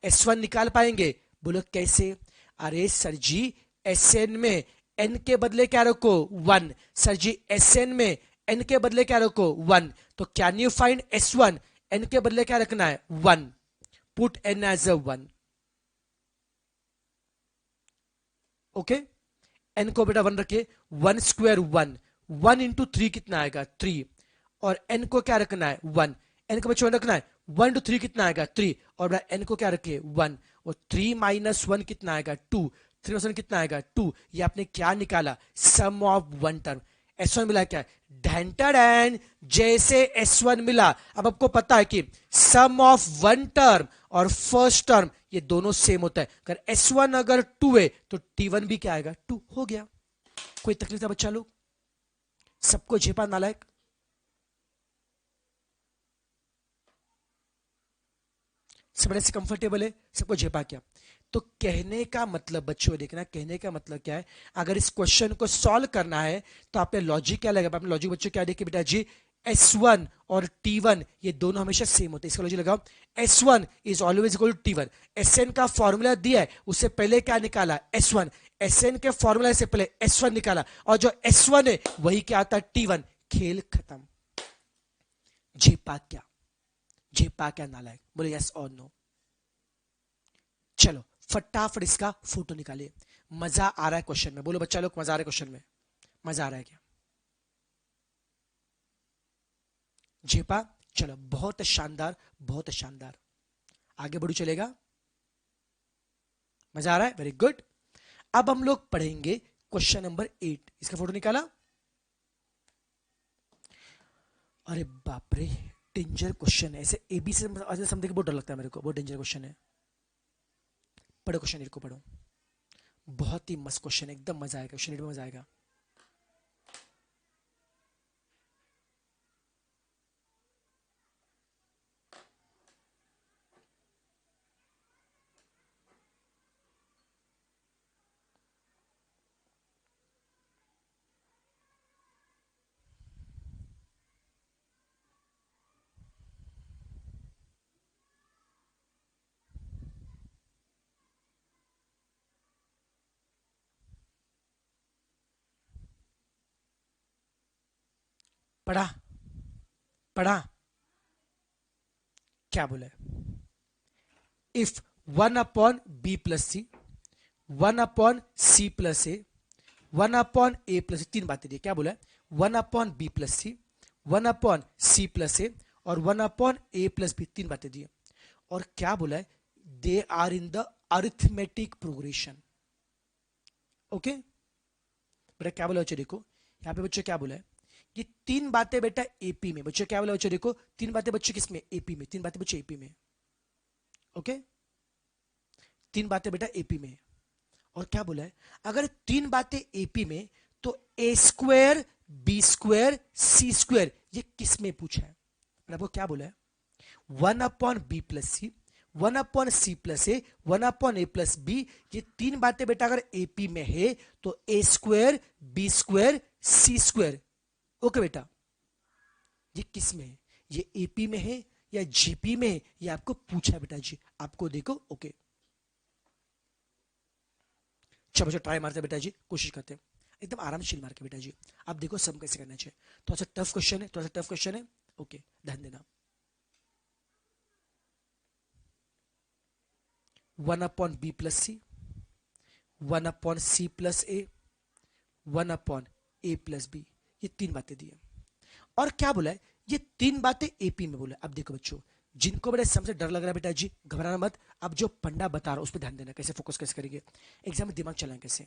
S1 निकाल पाएंगे? बोलो कैसे? अरे सर जी, Sn में n के बदले क्या रखो? 1। सर जी, Sn में n के बदले क्या रखो? 1। तो can you find S1? n के बदले क्या रखना है? 1। Put n as a 1। Okay, n को बेटा 1 रखे। 1² 1, 1 इंटू 3 कितना आएगा? 3। और n को क्या रखना है? 1। n को बच्चों रखना है 1 इंटू 3 कितना आएगा? 3। और बेटा n को क्या रखे? 1। और 3 माइनस 1 कितना आएगा? 2। 3 माइनस 1 कितना आएगा? 2। ये आपने क्या निकाला? सम ऑफ वन टर्म। S1 मिला क्या? ढेंटर एंड जैसे S1 मिला। अब आपको पता है कि सम ऑफ वन टर्म और फर्स्ट टर्म ये दोनों सेम होता है। अगर S1 अगर 2 है तो T1 भी क्या आएगा? 2। हो गया। कोई तकलीफ था बच्चा लोग? सबको झेपा नालायक? सब बड़े से कंफर्टेबल है? सबको झेपा क्या? तो कहने का मतलब बच्चों, देखना, कहने का मतलब क्या है, अगर इस क्वेश्चन को सॉल्व करना है तो आपने लॉजिक क्या लगा? आपने लॉजिक बच्चों क्या देखिए बेटा जी, S1 और T1 ये दोनों हमेशा सेम होते हैं। इसका लॉजिक लगाओ, S1 is always equal to T1। Sn का फॉर्मूला दिया है, उससे पहले क्या निकाला? S1। Sn के फॉर्मूला से पहले S1 निकाला, और जो S1 है वही क्या आता है? T1। खेल खत्म। झेपा क्या? झेपा क्या नालायक? बोले यस और नो। चलो फटाफट इसका फोटो निकालिए। मजा आ रहा है क्वेश्चन में? बोलो बच्चा लोग, मजा आ रहा है क्वेश्चन में? मजा आ रहा है क्या? झेपा? चलो बहुत शानदार, बहुत शानदार। आगे बढ़ू, चलेगा? मजा आ रहा है? Very good. अब हम लोग पढ़ेंगे क्वेश्चन नंबर 8। इसका फोटो निकाला? अरे बाप रे, डेंजर क्वेश्चन है। ऐसे एबी से समझने के बहुत डर लगता है मेरे को, बहुत डेंजर क्वेश्चन है। पढ़ो क्वेश्चन 8 को, पढ़ो। बहुत ही मस्त क्वेश्चन है, एकदम मजा आएगा क्वेश्चन 8 में, मजा आएगा। पढ़ा पढ़ा क्या बोला है? इफ 1/b+c 1/c+a 1/a+, तीन बातें दी, क्या बोला है? 1/b+c 1/c+a और 1/a+b, तीन बातें दी। और क्या बोला है? They are in the arithmetic progression. Okay बेटा, क्या बोला बच्चों? देखो यहां पे बच्चों क्या बोला है? ये तीन बातें बेटा एपी में। बच्चों क्या बोला बच्चों? देखो तीन बातें बच्चों किसमें? एपी में। तीन बातें बच्चों एपी में। ओके, तीन बातें बेटा एपी में। और क्या बोला है? अगर तीन बातें एपी में तो a² b² c² ये किसमें पूछा है? आपको क्या बोला है? 1/b+c 1/c+a 1/a+b, ये तीन बातें बेटा अगर एपी में है तो a² b² c²। ओके बेटा, ये किस में है? ये एपी में है या जीपी में है? ये आपको पूछा है बेटा जी, आपको देखो। ओके चलो बच्चों ट्राई मारते हैं बेटा जी, कोशिश करते हैं एकदम आराम से मार के बेटा जी। आप देखो सम कैसे करना चाहिए। थोड़ा सा टफ क्वेश्चन है, थोड़ा सा टफ क्वेश्चन है। ओके ध्यान देना। 1/b+c 1/c+a 1/a+b, ये तीन बातें दी है। और क्या बोला है? ये तीन बातें एपी में बोला। अब देखो बच्चों, जिनको बड़े सबसे डर लग रहा है बेटा जी, घबराना मत। अब जो पंडा बता रहा है उस पर ध्यान देना, कैसे फोकस कैसे करेंगे, एग्जाम में दिमाग चलाएं कैसे।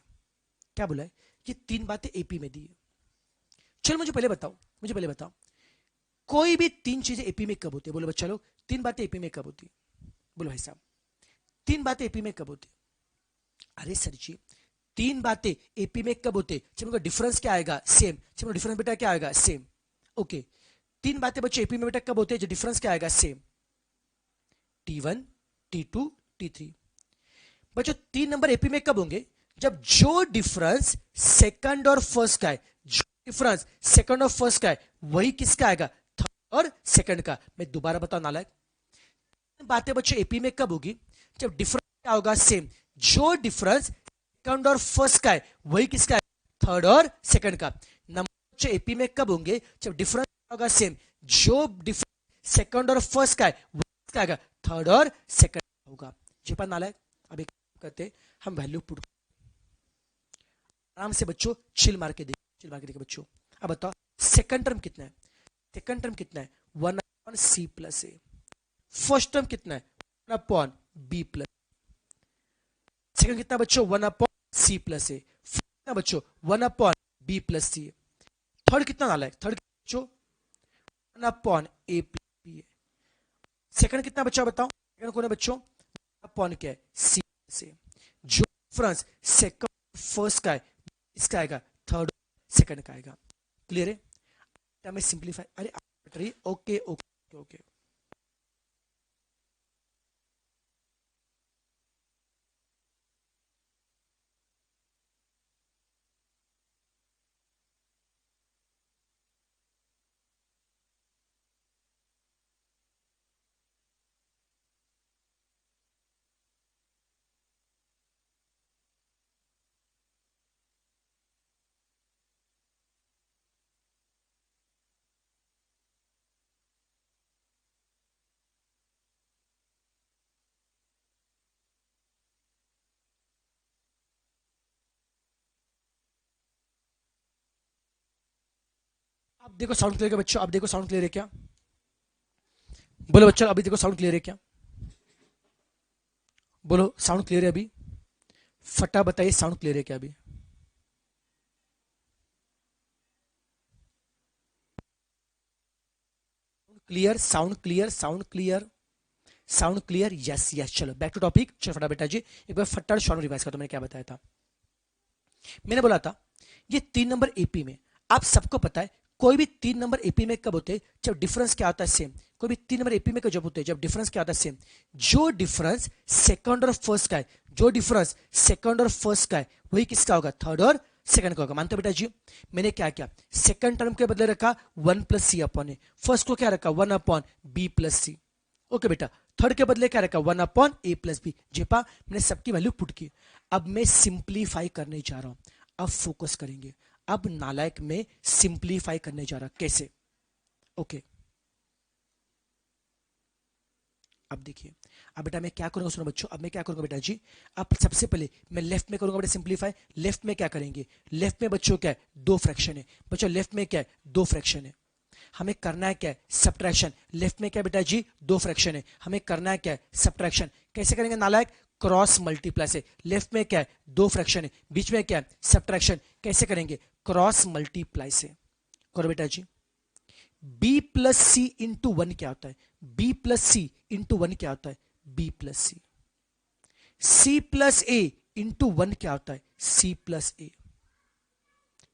क्या बोला है? ये तीन बातें एपी में दी है। चलो मुझे पहले बताओ, मुझे पहले बताओ, कोई भी तीन चीजें एपी में कब होती है? बोलो बच्चा लोग, तीन बातें एपी में कब होती है? बोलो भाई साहब, तीन बातें एपी में कब होती है? अरे सर जी, तीन बातें एपी में कब होते? जब उनका डिफरेंस क्या आएगा? सेम। जब डिफरेंस बेटा क्या आएगा? सेम। ओके, तीन बातें बच्चे एपी में बेटा कब होते हैं? जो डिफरेंस क्या आएगा? सेम। T1 T2 T3। बच्चों तीन नंबर एपी में कब होंगे? जब जो डिफरेंस सेकंड और फर्स्ट का है, जो डिफरेंस सेकंड और फर्स्ट का है वही किसका आएगा? थर्ड और सेकंड का। मैं दोबारा बताऊं नालायक, बातें बच्चों एपी में कब होगी? जब डिफरेंस क्या होगा? सेम। जो डिफरेंस सेकंड और फर्स्ट का है वही किसका है? थर्ड और सेकंड का। नंबर बच्चों एपी में कब होंगे? जब डिफरेंस होगा सेम। जो डिफरेंस सेकंड और फर्स्ट का है वही किसका आएगा? थर्ड और सेकंड होगा। जी पर नालायक, अब एक करते हम वैल्यू पुट आराम से बच्चों, चिल मार के देखो, चिल मार के देखो बच्चों। अब बताओ सेकंड टर्म कितना है? सेकंड टर्म कितना है? 1/c+a। फर्स्ट टर्म कितना है? 1/b+। सेकंड कितना बच्चों? 1/c+a। कितना बच्चों? 1/b+c। थर्ड कितना डाला है? थर्ड बच्चों 1/a+b। सेकंड कितना बच्चा बताओ? सेकंड कौन है बच्चों? अपॉन क्या है? c से। जो डिफरेंस सेकंड फर्स्ट का है इसका आएगा थर्ड सेकंड का आएगा। क्लियर है? मैं सिंपलीफाई, अरे ओके ओके ओके। अब देखो साउंड क्लियर है बच्चों? अब देखो साउंड क्लियर है क्या? बोलो बच्चों, अभी देखो साउंड क्लियर है क्या? बोलो साउंड क्लियर है अभी? फटा बताइए साउंड क्लियर है क्या अभी? Clear, sound clear, sound clear, sound clear. Yes yes, चलो बैक टू टॉपिक। चलो फटा बेटा जी, एक बार फटाफट शॉर्ट रिवाइज कर। तो मैंने क्या बताया था? मैंने बोला था ये तीन नंबर एपी में, आप सबको पता है कोई भी तीन नंबर एपी में कब होते हैं? जब डिफरेंस क्या होता है? सेम। कोई भी तीन नंबर एपी में जब होते हैं जब डिफरेंस क्या होता है? सेम। जो डिफरेंस सेकंड और फर्स्ट का है, जो डिफरेंस सेकंड और फर्स्ट का है वही किसका होगा? थर्ड और सेकंड का होगा। मानते हो बेटा जी? मैंने क्या किया? सेकंड टर्म के बदले रखा 1+c अपॉन ए, फर्स्ट को क्या रखा? 1/b+c। ओके बेटा, थर्ड के बदले क्या रखा? 1/a+b। जेपा मैंने सबकी वैल्यू पुट की। अब मैं सिंप्लीफाई करने जा रहा हूं। अब फोकस करेंगे। अब नालायक में सिंप्लीफाई करने जा रहा। कैसे? ओके अब देखिए, अब बेटा मैं क्या करूंगा, सुनो बच्चों, अब मैं क्या करूंगा बेटा जी, अब सबसे पहले मैं लेफ्ट में करूंगा बेटा सिंप्लीफाई। लेफ्ट में क्या करेंगे, लेफ्ट में बच्चों क्या है, दो फ्रैक्शन है बच्चों, लेफ्ट में क्या है, दो फ्रैक्शन है। हमें करना है क्या है, सब्ट्रैक्शन। लेफ्ट में क्या है बेटा जी, दो फ्रैक्शन है, हमें करना है क्या है, सब्ट्रैक्शन। कैसे करेंगे नालायक, क्रॉस मल्टीप्लाई से। लेफ्ट में क्या है, दो फ्रैक्शन है, बीच में क्या है, सब्ट्रैक्शन। कैसे करेंगे, क्रॉस मल्टीप्लाई से। करो बेटा जी। बी प्लस सी इंटू वन क्या होता है, बी प्लस सी इंटू वन क्या होता है, बी प्लस सी। सी प्लस ए इंटू वन क्या होता है, सी प्लस ए।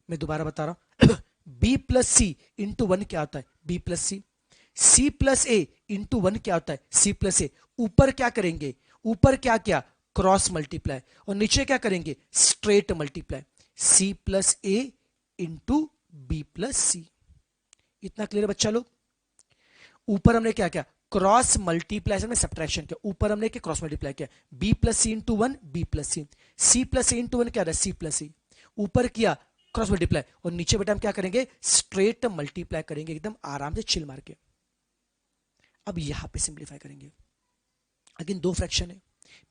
मैं दोबारा बता रहा हूं, बी प्लस सी इंटू वन क्या होता है, बी प्लस सी। सी प्लस ए इंटू वन क्या होता है, सी प्लस ए। ऊपर क्या करेंगे, ऊपर क्या क्या, क्रॉस मल्टीप्लाई, और नीचे क्या करेंगे, स्ट्रेट मल्टीप्लाई। सी प्लस ए इंटू बी प्लस सी। इतना क्लियर बच्चा लोग। ऊपर हमने क्या किया, क्रॉस मल्टीप्लाई में सब्ट्रैक्शन किया, ऊपर हमने क्या क्रॉस मल्टीप्लाई किया, बी प्लस सी इंटू वन, बी प्लस सी। सी प्लस ए इंटू वन क्या रहा, सी प्लस सी। ऊपर किया क्रॉस मल्टीप्लाई, और नीचे बेटा हम क्या करेंगे, स्ट्रेट मल्टीप्लाई करेंगे, एकदम आराम से चिल मार के। अब यहां पे सिंप्लीफाई करेंगे। अगेन दो फ्रैक्शन है,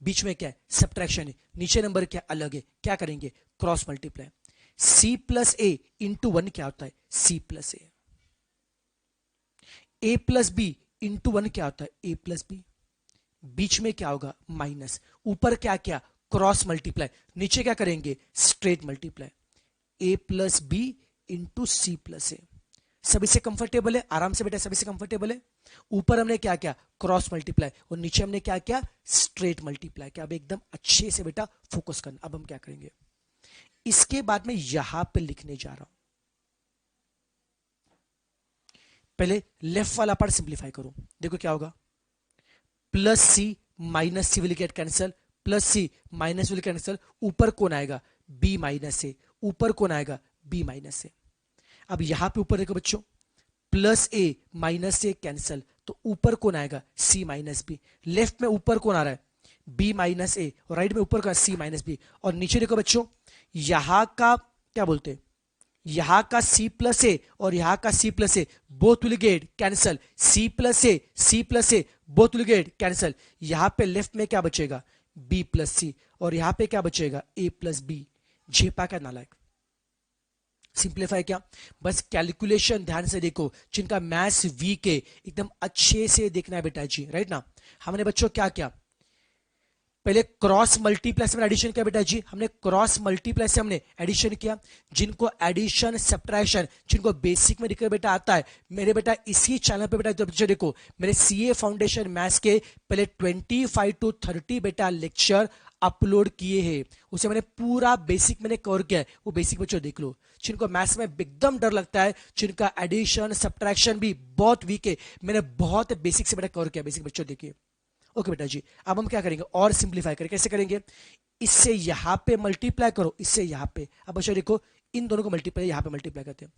बीच में क्या है, सब्ट्रैक्शन है, नीचे नंबर क्या अलग है, क्या करेंगे, क्रॉस मल्टीप्लाई। सी प्लस ए इंटू वन क्या होता है, सी प्लस ए प्लस बी इंटू वन क्या होता है, ए प्लस बी। बीच में क्या होगा, माइनस। ऊपर क्या क्या, क्रॉस मल्टीप्लाई, नीचे क्या करेंगे, straight multiply. A plus b into c plus a. सभी से कंफर्टेबल है, आराम से बेटा सभी से कंफर्टेबल है। ऊपर हमने क्या क्या, क्रॉस मल्टीप्लाई, और नीचे हमने क्या क्या, स्ट्रेट मल्टीप्लाई। क्या अब एकदम अच्छे से बेटा फोकस करना। अब हम क्या करेंगे, इसके बाद में यहां पे लिखने जा रहा हूं। पहले लेफ्ट वाला पार्ट सिंप्लीफाई करो, देखो क्या होगा, plus C minus C will get cancel, plus C minus will cancel. ऊपर कौन आएगा, बी माइनस ए, ऊपर कौन आएगा, बी माइनस ए। अब यहां पे ऊपर देखो बच्चों, प्लस ए माइनस ए कैंसल, तो ऊपर कौन आएगा, सी माइनस बी। लेफ्ट में ऊपर कौन आ रहा है, बी माइनस ए, और राइट में ऊपर का सी माइनस बी। और नीचे देखो बच्चों, यहां का क्या बोलते हैं, यहां का सी प्लस ए और यहां का C plus A, both will get cancel. C plus A, C plus A, both will get cancel. यहां पे लेफ्ट में क्या बचेगा, बी प्लस सी, और यहां पे क्या बचेगा, ए प्लस बी। झेपा क्या नालायक, सिंप्लीफाई क्या, बस कैलकुलेशन ध्यान से देखो, जिनका मैथ्स वीक है एकदम अच्छे से देखना है बेटा जी, राइट ना। हमने बच्चों क्या क्या, पहले क्रॉस मल्टीप्लाई से एडिशन किया बेटा जी, हमने क्रॉस मल्टीप्लाई से हमने एडिशन किया। जिनको एडिशन सब्ट्रैक्शन जिनको बेसिक में दिख बेटा आता है, मेरे बेटा इसी चैनल पे बेटा बच्चे देखो, मेरे सीए फाउंडेशन मैथ्स के पहले 25 to 30 बेटा लेक्चर अपलोड किए हैं, उसे मैंने पूरा बेसिक मैंने कवर किया है, वो बेसिक बच्चों देख लो। जिनको मैथ्स में एकदम डर लगता है, जिनका एडिशन सब्ट्रैक्शन भी बहुत वीक है, मैंने बहुत बेसिक से बेटा कवर किया, बेसिक बच्चों देखिए। ओके बेटा जी, अब हम क्या करेंगे और सिंप्लीफाई करें, कैसे करेंगे, इससे यहां पे मल्टीप्लाई करो, इससे यहां पे। अब बच्चों देखो, इन दोनों को मल्टीप्लाई यहां पे मल्टीप्लाई करते हैं,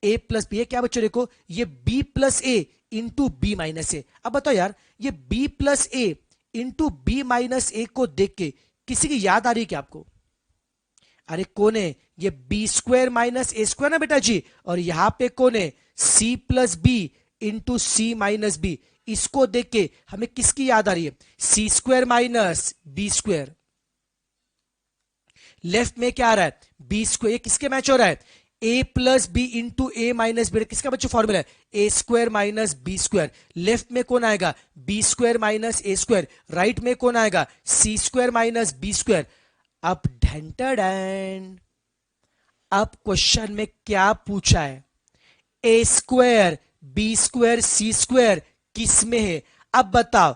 ए प्लस बी। क्या बच्चों देखो, ये बी प्लस ए इंटू बी माइनस ए। अब बताओ यार, ये बी प्लस ए इंटू बी माइनस ए को देख के किसी की याद आ रही है क्या आपको, अरे कौन है, ये b square minus a square ना बेटा जी, और यहां पे कौन है, c plus b into c minus b. इसको देख के हमें किसकी याद आ रही है, c square minus b square. Left में क्या आ रहा है, बी स्क्वायर, किसके मैच हो रहा है, a plus b into a minus b. किसका बच्चों फॉर्मूला है, a square minus b square. Left में कौन आएगा, b square minus a square. Right में कौन आएगा, c square minus b square. अब ढेंटन, अब क्वेश्चन में क्या पूछा है, a square b square c square किस में है। अब बताओ,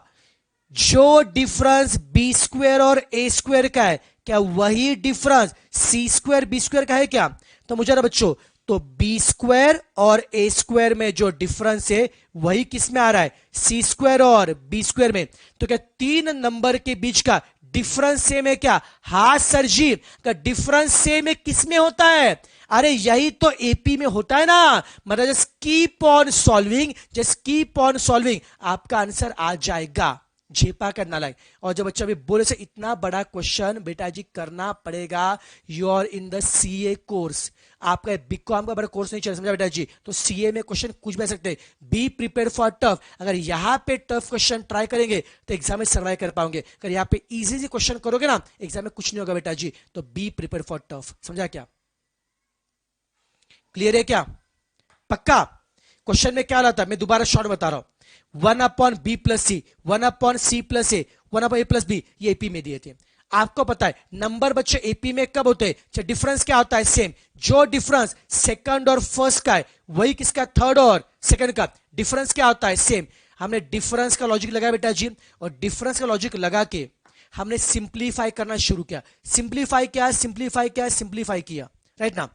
जो डिफरेंस बी स्क्वायर और ए स्क्वायर का है, क्या वही डिफरेंस सी स्क्वायर बी स्क्वायर का है क्या। तो मुझे ना बच्चों, तो बी स्क्वायर और ए स्क्वायर में जो डिफरेंस है वही किस में आ रहा है, सी स्क्वायर और बी स्क्वायर में। तो क्या तीन नंबर के बीच का डिफरेंस सेम है क्या, हाँ सर जी, का डिफरेंस सेम है किस में होता है, अरे यही तो एपी में होता है ना। मतलब just keep on solving, just keep on solving, आपका आंसर आ जाएगा। झेपा का नालायक। और जब बच्चा भी बोले से इतना बड़ा क्वेश्चन बेटा जी करना पड़ेगा, you are in the CA course, आपका बीकॉम का बड़ा कोर्स नहीं चल, समझा बेटा जी? तो सीए में क्वेश्चन कुछ भी आ सकते हैं। Be prepare for tough. अगर यहां पे टफ क्वेश्चन ट्राई करेंगे तो एग्जाम में सर्वाइव कर पाओगे, अगर यहाँ पे इजी क्वेश्चन करोगे ना एग्जाम में कुछ नहीं होगा बेटा जी। तो बी प्रिपेयर फॉर टफ, समझा क्या? क्लियर है क्या? पक्का? क्वेश्चन में क्या लाता है मैं दोबारा शॉर्ट बता रहा हूं, 1/b+c, 1/c+a, 1/a+b, ये एपी में दिए थे। आपको पता है नंबर बच्चे एपी में कब होते हैं? डिफरेंस क्या होता है? सेम। जो डिफरेंस सेकंड और फर्स्ट का है वही किसका? थर्ड और सेकंड का। डिफरेंस क्या होता है? सेम। हमने डिफरेंस का लॉजिक लगाया बेटा जी, और डिफरेंस का लॉजिक लगा के हमने सिंप्लीफाई करना शुरू किया। सिंप्लीफाई क्या? सिंप्लीफाई क्या? सिंप्लीफाई किया, राइट ना?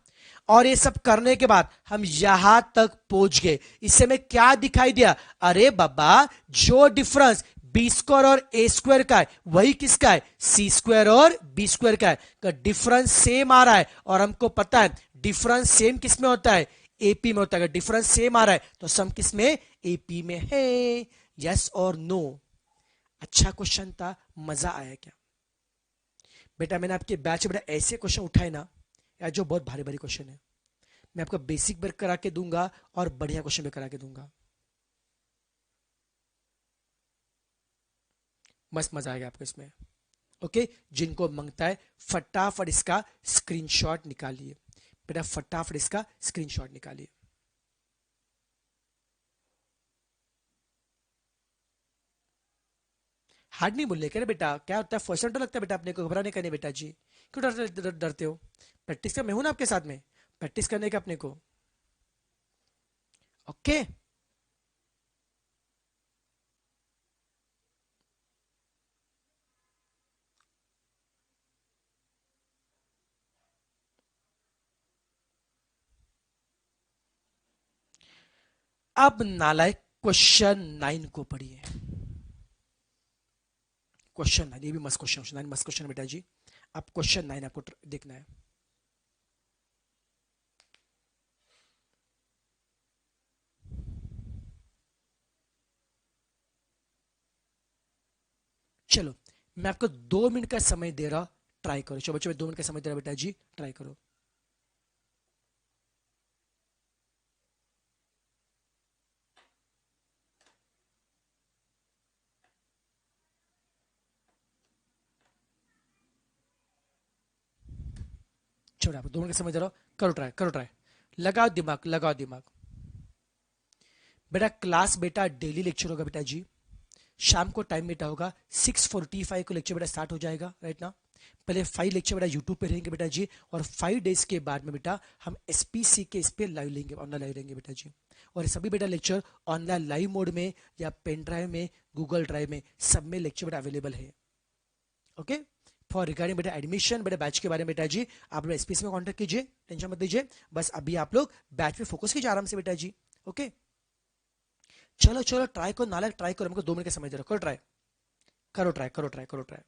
और ये सब करने के बाद हम यहां तक पहुंच गए। इससे में क्या दिखाई दिया? अरे बाबा, जो डिफरेंस बी स्क्वायर और ए स्क्वायर का है वही किसका है? सी स्क्वायर और बी स्क्वायर का है। का डिफरेंस सेम आ रहा है, और हमको पता है डिफरेंस सेम किस में होता है? एपी में होता है। अगर डिफरेंस सेम आ रहा है तो सम किस में? एपी में है। यस और नो? अच्छा क्वेश्चन था, मजा आया क्या बेटा? मैंने आपके बैच में बेटा ऐसे क्वेश्चन उठाए ना यार, जो बहुत भारी भारी क्वेश्चन है। मैं आपको बेसिक भी करा के दूंगा और बढ़िया क्वेश्चन भी करा के दूंगा। मस्त मजा आएगा आपको इसमें। ओके, जिनको मांगता है फटाफट इसका स्क्रीनशॉट निकालिए बेटा, फटाफट इसका स्क्रीनशॉट निकालिए। हार्ड नहीं बोलने का बेटा, क्या होता है फर्स्ट टाइम तो लगता है बेटा अपने को, घबराने का नहीं बेटा जी। क्यों डरते हो? प्रैक्टिस का मैं हूं ना आपके साथ में, प्रैक्टिस करने का अपने को। ओके, अब नालायक क्वेश्चन 9 को पढ़िए। क्वेश्चन 9, ये भी मस्त क्वेश्चन, 9 मस्त क्वेश्चन बेटा जी। अब क्वेश्चन 9 आपको देखना है। चलो, मैं आपको 2 मिनट का समय दे रहा, ट्राई करो। चलो बच्चों, 2 मिनट का समय दे रहा बेटा जी, ट्राई करो। छोड़ो, आप 2 मिनट का समय दे रहा, करो ट्राई, करो ट्राई। लगाओ दिमाग, लगाओ दिमाग। बेटा क्लास बेटा डेली लेक्चर होगा बेटा जी। शाम को टाइम बेटा होगा 6:45 को लेक्चर बेटा स्टार्ट हो जाएगा, राइट ना? पहले 5 लेक्चर बेटा यूट्यूब पे रहेंगे बेटा जी, और 5 डेज के बाद में बेटा हम एसपीसी के इस पे लाइव लेंगे, ऑनलाइन लाइव लेंगे बेटा जी। और सभी बेटा लेक्चर ऑनलाइन लाइव मोड में या पेन ड्राइव में, गूगल ड्राइव में, सब में लेक्चर बेटा अवेलेबल है। ओके, फॉर रिगार्डिंग बेटा एडमिशन बेटा बैच के बारे में बेटा जी आप लोग एसपीसी में कॉन्टेक्ट कीजिए, टेंशन मत लीजिए। बस अभी आप लोग बैच पे फोकस कीजिए आराम से बेटा जी। ओके, चलो चलो ट्राई करो नालायक, ट्राई करो, हमको 2 मिनट का समय दे रखो, ट्राई करो, ट्राई करो, ट्राई करो, ट्राई।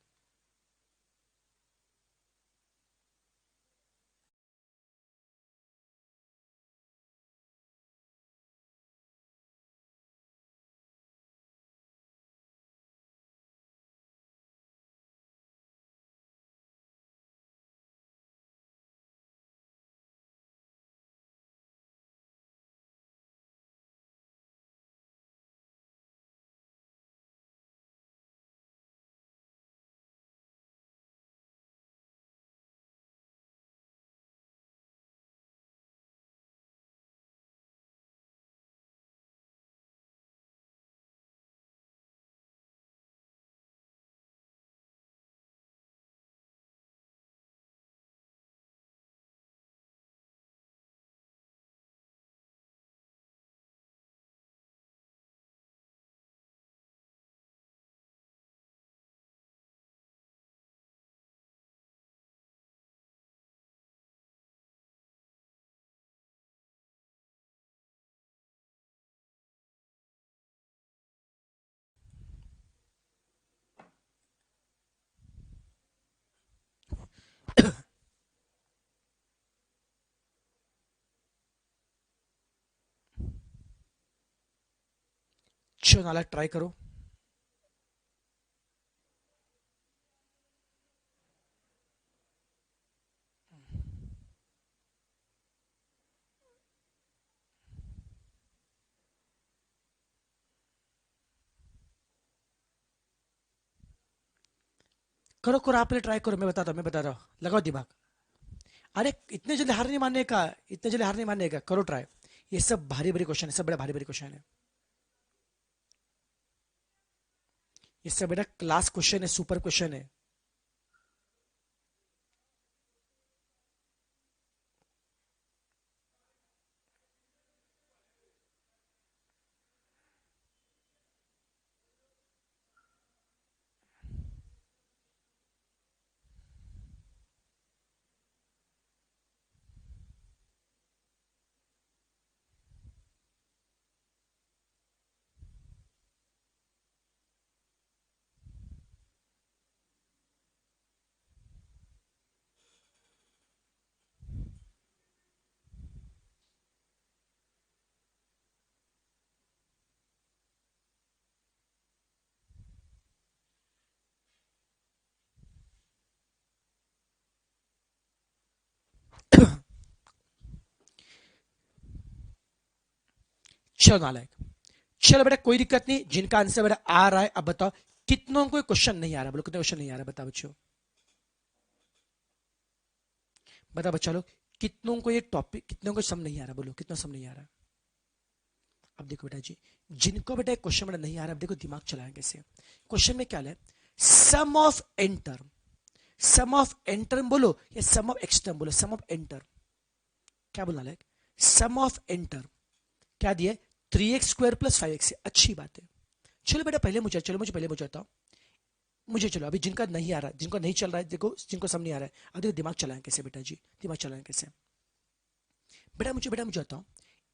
चलो नालायक ट्राई करो। करो करो, आप पहले ट्राई करो, मैं बता रहा हूँ, लगाओ दिमाग। अरे इतने जल्दी हार नहीं मानने का, इतने जल्दी हार नहीं मानने का, करो ट्राई। ये सब भारी भारी क्वेश्चन है, सब बड़ा भारी भारी क्वेश्चन है। ये सब बेटा क्लास क्वेश्चन है, सुपर क्वेश्चन है। चलो नालायक, चलो बेटा कोई दिक्कत नहीं, जिनका आंसर बेटा आ रहा है अब बताओ, कितनों को क्वेश्चन नहीं आ रहा, बोलो कितने क्वेश्चन नहीं आ रहा, बताओ बच्चों, बताओ बच्चा लोग, कितनों को ये टॉपिक, कितनों को सम नहीं आ रहा, बोलो कितना सम नहीं आ रहा। अब देखो बेटा जी, जिनको बेटा क्वेश्चन बेटा नहीं आ रहा, अब देखो दिमाग चलाएं कैसे। क्वेश्चन में क्या है, sum of N term, sum of N term बोलो या सम ऑफ एक्स टर्म बोलो, सम ऑफ एन टर्म, क्या बोलना लायक, सम ऑफ एन टर्म क्या दिया, 3x² प्लस 5x, अच्छी बात है। चलो बेटा पहले मुझे, चलो मुझे पहले मुझे बताओ, मुझे चलो अभी जिनका नहीं आ रहा, जिनको नहीं चल रहा है, देखो जिनको सम नहीं आ रहा है, अब देखो दिमाग चलाएं कैसे बेटा जी, दिमाग चलाएं कैसे। बेटा मुझे बताओ,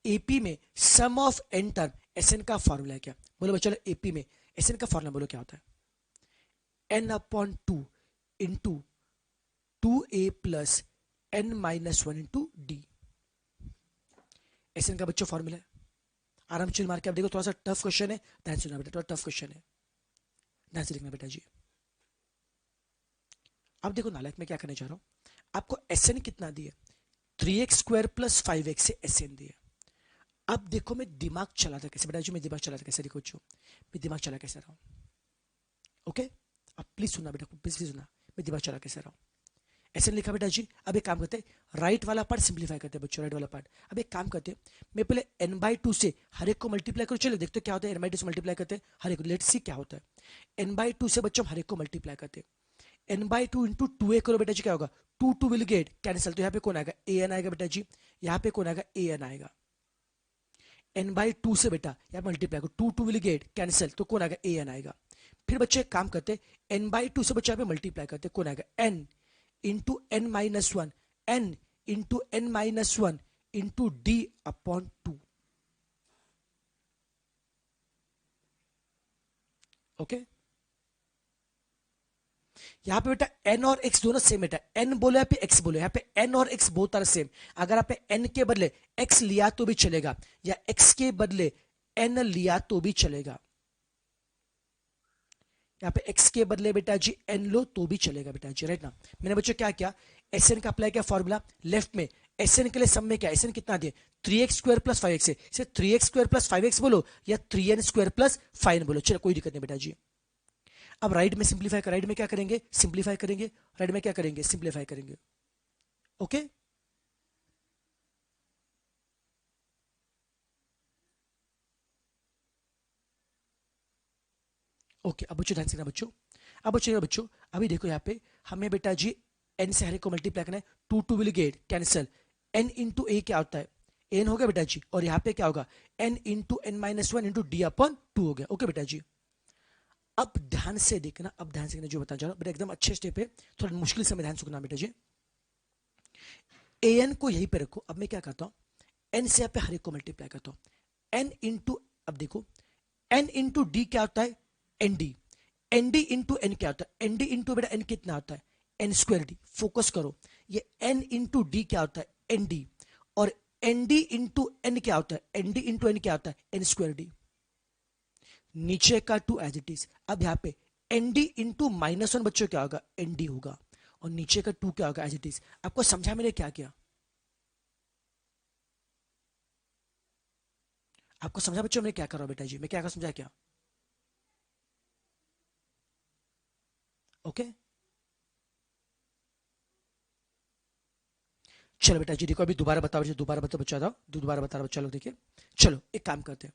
एपी में sum of N term SN का फॉर्मूला है क्या, बोलो बच्चों, एपी में एसएन का फॉर्मूला बोलो क्या होता है, N upon two into 2a plus n-1 into D, SN का बच्चों फॉर्मूला है। आराम से मार के आप देखो, थोड़ा सा टफ क्वेश्चन है, ध्यान से सुनना बेटा, थोड़ा टफ क्वेश्चन है, ध्यान से लिखना बेटा जी। अब देखो नालायक मैं क्या करने जा रहा हूं, आपको एसएन कितना दिया, 3x² प्लस 5x से एसएन दिया। अब देखो मैं दिमाग चलाता कैसे बेटा जी, मैं दिमाग चलाता कैसे, देखो जो मैं दिमाग चला कैसे रहा हूं, ओके। अब प्लीज सुनना बेटा, प्लीज प्लीज सुनना, मैं दिमाग चला कैसे रहा हूं। ऐसे लिखा बेटा जी, अब एक काम करते हैं, राइट वाला पार्ट सिंप्लीफाई करते हैं बच्चों, राइट वाला पार्ट। अब एक काम करते हैं, मैं पहले n/2 से हर एक को मल्टीप्लाई करूँ, चलो देखते क्या होता है, n/2 से मल्टीप्लाई करते हैं हर एक, लेट्स सी क्या होता है। n/2 से बच्चों हम हर एक को मल्टीप्लाई करते हैं, n/2 इंटू 2a करो बेटा जी, क्या होगा, 2 विल गेट कैंसिल, तो यहाँ पे कौन आएगा, an आएगा बेटा जी, यहाँ पे कौन आएगा, an आएगा। n/2 से बेटा यहाँ मल्टीप्लाई करो, 2 विल गेट कैंसिल, तो कौन आएगा, an आएगा। फिर बच्चे एक काम करते, n/2 से बच्चे यहाँ पे मल्टीप्लाई करते, कौन आएगा, n into n-1, n into n-1 into d upon 2, okay. यहाँ पे बेटा n और x दोनों सेम बेटा, n बोलो यहाँ पे x बोलो, यहाँ पे n और x बोथ आर सेम। अगर आप n के बदले x लिया तो भी चलेगा, या x के बदले n लिया तो भी चलेगा। यहाँ पे x के बदले बेटा जी n लो तो भी चलेगा बेटा जी, राइट ना। मैंने बच्चों क्या किया, एसएन का अप्लाई किया फॉर्मूला, लेफ्ट में एसएन के लिए सम में क्या, एसएन कितना दिया, 3x² प्लस 5x है, इसे 3x² प्लस 5x बोलो या 3n² प्लस 5 बोलो, चलो कोई दिक्कत नहीं बेटा जी। अब राइट में सिंप्लीफाई कर, राइट में क्या करेंगे, सिंप्लीफाई करेंगे, राइट में क्या करेंगे, सिंप्लीफाई करेंगे, ओके। ओके अब बच्चों ध्यान से बच्चों, अब बच्चों अभी देखो यहाँ पे हमें बेटा जी n से हर एक को मल्टीप्लाई करना है, 2 विल गेट कैंसिल, n इंटू ए क्या होता है, n हो गया बेटा जी, और यहाँ पे क्या होगा, n into n-1 into D upon 2 हो गया, ओके बेटा जी। अब ध्यान से देखना, अब ध्यान से देखना जो बता जा रहा हूँ बेटा, एकदम अच्छे स्टेप है, थोड़ा मुश्किल से मैं ध्यान सुनना बेटा जी। an को यहीं पे रखो, अब मैं क्या करता हूँ, n से यहाँ पे हर एक को मल्टीप्लाई करता हूँ, n इंटू, अब देखो n इंटू डी क्या होता है, N D, N D into N क्या होता है, एन डी इंटू बेटा एन कितना होता है, एन स्क्वायर डी, फोकस करो, ये एन इंटू डी क्या होता है, एन डी, और एन डी इंटू एन क्या होता है, एन डी इंटू एन क्या होता है, एन स्क्वायर डी, नीचे का टू एज इट इज। अब यहाँ पे एन डी इंटू -1 बच्चों क्या होगा, एन डी होगा, और नीचे का 2 क्या होगा, एज इट इज। आपको समझा मैंने क्या किया, आपको समझा बच्चों मैंने क्या करा बेटा जी, मैं क्या समझा क्या, ओके। चलो बेटा जी देखो, अभी दोबारा बताओ, दोबारा बताओ बच्चा, दोबारा बता रहा बच्चा लोग, देखिए चलो एक काम करते हैं,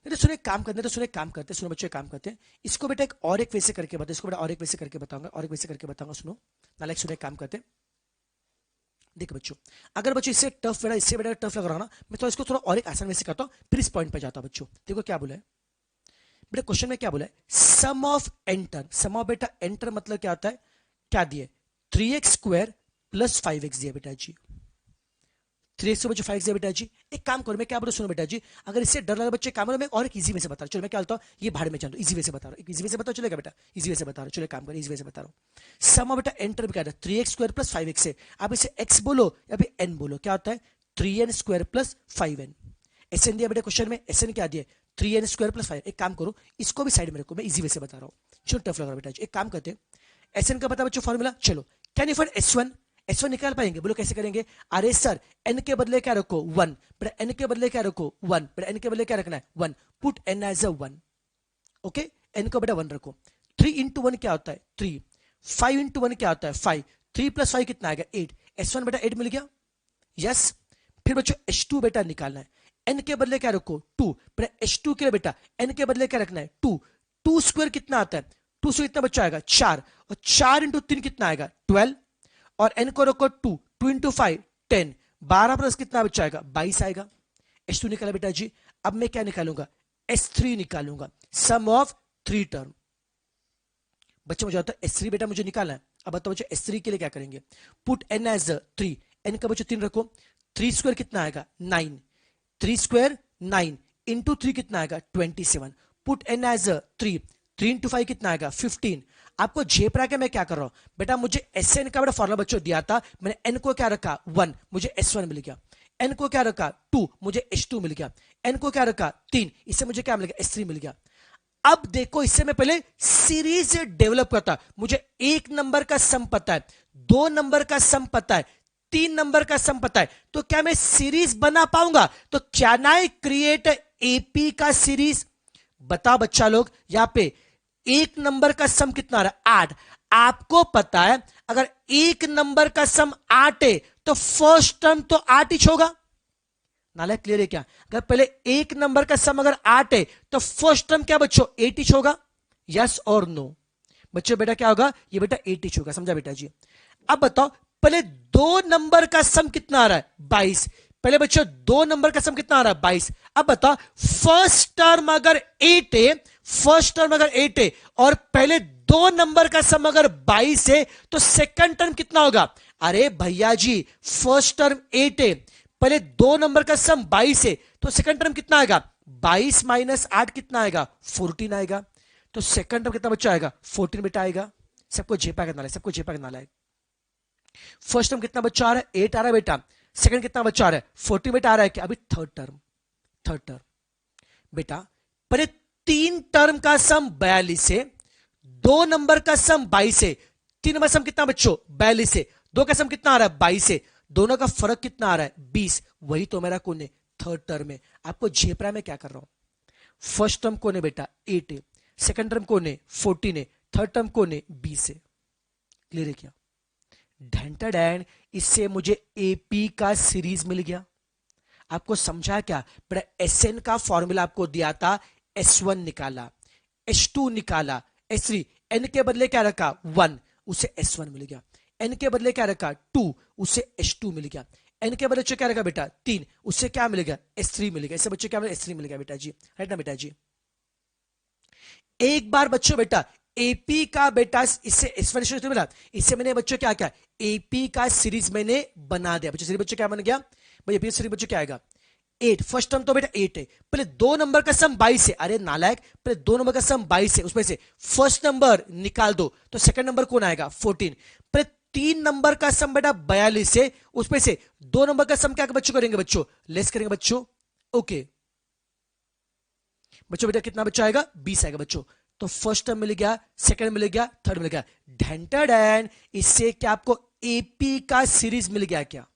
तो सुनो एक काम करते हैं, तो सुनो एक काम करते हैं, सुनो बच्चों एक काम करते हैं, इसको बेटा एक और एक वैसे करके बताओ, इसको बेटा और एक वैसे करके बताऊंगा, और एक वैसे करके बताऊंगा, सुनो नालायक, सुनो एक काम करते हैं। देखो बच्चों, अगर बच्चों इससे टफ बेटा, इससे बेटा टफ लग रहा ना, मैं तो इसको थोड़ा और एक आसान वैसे करता हूँ, फिर इस पॉइंट पे जाता हूँ। बच्चों देखो क्या बोला है बेटा, क्वेश्चन में क्या बोला है, sum of enter, some of बेटा एंटर मतलब क्या होता है, क्या दिए, 3x² + 5x दिया बेटा जी, 3x बच्चों 5x दिया बेटा जी। एक काम करो, मैं क्या बोलूं सुनो बेटा जी, अगर इससे डर लगा बच्चे काम करो, मैं और एक इजी वे से बता रहा हूं, चलो मैं क्या बोलता हूं, ये भाड़ में चलो, इजी वे से बता रहा हूं, एक इजी वे से बताओ, चलेगा बेटा, इजी वे से बता रहा हूं, चलो काम करो, इजी वे से बता रहा हूं। सम ऑफ बेटा एंटर क्या है, 3x² + 5x है, आप इसे x बोलो या फिर n बोलो, क्या होता है 3n² + 5n। एसएन दिया बेटा क्वेश्चन में, एसएन क्या दिया, 3n² + 5। एक काम करो, इसको भी साइड में रखो, मैं इजी वे से बता रहा हूं, चलो टफ लग रहा है बेटा जी। एक काम करते हैं, एसएन का पता बच्चों फॉर्मूला, चलो can you find S1, S1 निकाल पाएंगे, बोलो कैसे करेंगे, अरे सर n के बदले क्या रखो 1, बेटा n के बदले क्या रखो 1, बेटा n के बदले क्या रखना है 1, put n as a 1, okay n को बेटा 1 रखो। 3 × 1 क्या होता है 3, 5 × 1 क्या होता है 5, 3 + 5 कितना आएगा 8, S1 बेटा 8 मिल गया, यस। फिर बच्चों H2 बेटा निकालना है, n के बदले क्या रखो 2, बेटा H2 के लिए बेटा n के बदले क्या रखना है 2, 2 स्क्वायर कितना आता है 2 से कितना बच्चा आएगा 4, और 4 × 3 कितना आएगा 12, और n को रखो 2, 2 × 5 10, 12 प्लस कितना बच्चा आएगा 22 आएगा। H2 निकाला बेटा जी, अब मैं क्या निकालूंगा S3 निकालूंगा, सम ऑफ 3 टर्म। बच्चे मुझे आता है S3 बेटा मुझे निकालना है, अब बताओ बच्चे S3 के लिए क्या करेंगे, पुट n एज 3, n का बच्चों 3 रखो, 3 स्क्वायर कितना आएगा 9, 3 स्क्वायर 9 इंटू 3 कितना आएगा 27, पुट n एज 3, 3 × 5 कितना आएगा 15। आपको झेप रहा है कि मैं क्या कर रहा हूं बेटा, मुझे एसएन का बेटा फॉर्मूला बच्चों दिया था, मैंने एन को क्या रखा 1, मुझे S1 मिल गया, एन को क्या रखा 2, मुझे H2 मिल गया, एन को क्या रखा 3, इससे मुझे क्या मिल गया S3 मिल गया। अब देखो, इससे मैं पहले सीरीज डेवलप करता, मुझे 1 नंबर का सम पता है, 2 नंबर का सम पता है, 3 नंबर का सम पता है, तो क्या मैं सीरीज बना पाऊंगा, तो कैन आई क्रिएट एपी का सीरीज। बताओ बच्चा लोग, यहां पे 1 नंबर का सम कितना आ रहा है 8, आपको पता है अगर 1 नंबर का सम 8 है तो फर्स्ट टर्म तो 8 ही होगा, नाला क्लियर है क्या, अगर पहले 1 नंबर का सम अगर 8 है तो फर्स्ट टर्म क्या बच्चों 8 ही होगा, यस और नो बच्चों, बेटा क्या होगा ये बेटा 8 ही होगा, समझा बेटा जी। अब बताओ पहले 2 नंबर का सम कितना आ रहा है 22, पहले बच्चों 2 नंबर का सम कितना आ रहा है 22, अब बताओ फर्स्ट टर्म अगर 8 है, फर्स्ट टर्म अगर 8 है और पहले 2 नंबर का सम अगर 22 है तो सेकंड टर्म कितना होगा, अरे भैया जी फर्स्ट टर्म 8 है, पहले 2 नंबर का सम 22 है, तो सेकंड टर्म कितना आएगा 22 - 8 कितना आएगा 14 आएगा, तो सेकंड टर्म कितना बच्चा आएगा 14 बेटा आएगा। सबको झेपा करना है, सबको झेपा करना है। फर्स्ट टर्म कितना बच्चा आ रहा है 8 आ रहा है बेटा, सेकंड कितना बच्चा आ रहा है 14 बेटा आ रहा है क्या, अभी थर्ड टर्म बेटा पहले 3 टर्म का सम 42 है, 2 नंबर का सम 22 है, 3 नंबर सम कितना बच्चों 42 है, 2 का सम कितना आ रहा है 22 है, दोनों का फर्क कितना आ रहा है 20, वही तो मेरा कौन है थर्ड टर्म है। आपको झेप रहा है मैं क्या कर रहा हूं, फर्स्ट टर्म कौन है बेटा 8 है, सेकंड टर्म कौन है 14 है, थर्ड टर्म कौन है 20 है, क्लियर है क्या, ढेंटेड एंड इससे मुझे एपी का सीरीज मिल गया। आपको समझा क्या बेटा, एसएन का फॉर्मूला आपको दिया था, S1 निकाला, H2 निकाला, S3, n के बदले क्या रखा 1, उसे S1 मिल गया, n के बदले क्या रखा 2, उसे H2 मिल गया, n के बदले क्या रखा बेटा 3, उससे क्या मिल गया S3 मिल गया, इससे बच्चे क्या मिला S3 मिल गया बेटा जी, राइट ना बेटा जी। एक बार बच्चों बेटा एपी का बेटा इससे एक्सपेंशन मिला, इससे मैंने बच्चों क्या किया एपी का सीरीज मैंने बना दिया बच्चों, सीरीज बच्चों क्या बन गया भाई, एपी सीरीज बच्चों क्या आएगा 8, फर्स्ट टर्म तो बेटा 8 है, पहले 2 नंबर का सम 22 है, अरे नालायक पहले 2 नंबर का सम 22 है, उसमें से फर्स्ट नंबर निकाल दो तो सेकंड नंबर कौन आएगा 14, पहले 3 नंबर का सम बेटा 42 है, उसमें से 2 नंबर का सम क्या बच्चों करेंगे बच्चों लेस करेंगे बच्चों, ओके बच्चों बेटा कितना बच्चा आएगा 20 आएगा बच्चों, तो फर्स्ट टर्म मिल गया, सेकंड मिल गया, थर्ड मिल गया, ढेंटेड एंड इससे क्या आपको एपी का सीरीज मिल गया क्या।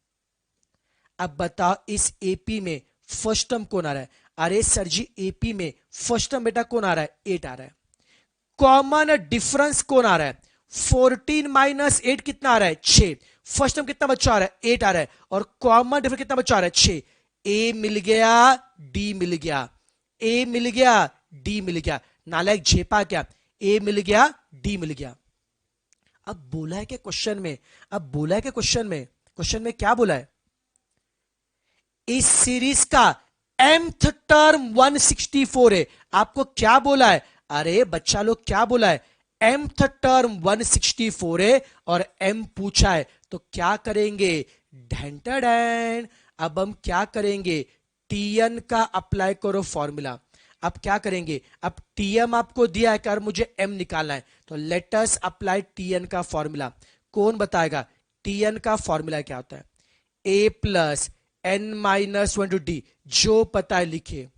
अब बताओ इस एपी में फर्स्ट टर्म कौन आ रहा है, अरे सर जी एपी में फर्स्ट टर्म बेटा कौन आ रहा है 8 आ रहा है, कॉमन डिफरेंस कौन आ रहा है 14 - 8 कितना आ रहा है 6, फर्स्ट टर्म कितना बच्चा आ रहा है 8 आ रहा है, और कॉमन डिफरेंस कितना बच्चा आ रहा है 6। ए मिल गया, डी मिल गया, ए मिल गया, डी मिल गया। नालायक झेपा क्या, ए मिल गया, डी मिल गया। अब बोला है कि क्वेश्चन में, अब बोला है कि क्वेश्चन में क्या बोला है, इस सीरीज का mth टर्म 164 है। आपको क्या बोला है, अरे बच्चा लोग क्या बोला है, mth टर्म 164 है और m पूछा है, तो क्या करेंगे, ढैंटन। अब हम क्या करेंगे, tn का अप्लाई करो फॉर्मूला। अब क्या करेंगे, अब tm आपको दिया है कि मुझे m निकालना है, तो लेट अस अप्लाई tn का फॉर्मूला। कौन बताएगा tn का फॉर्मूला क्या होता है, a plus n minus one two D, जो पता है लिखिए।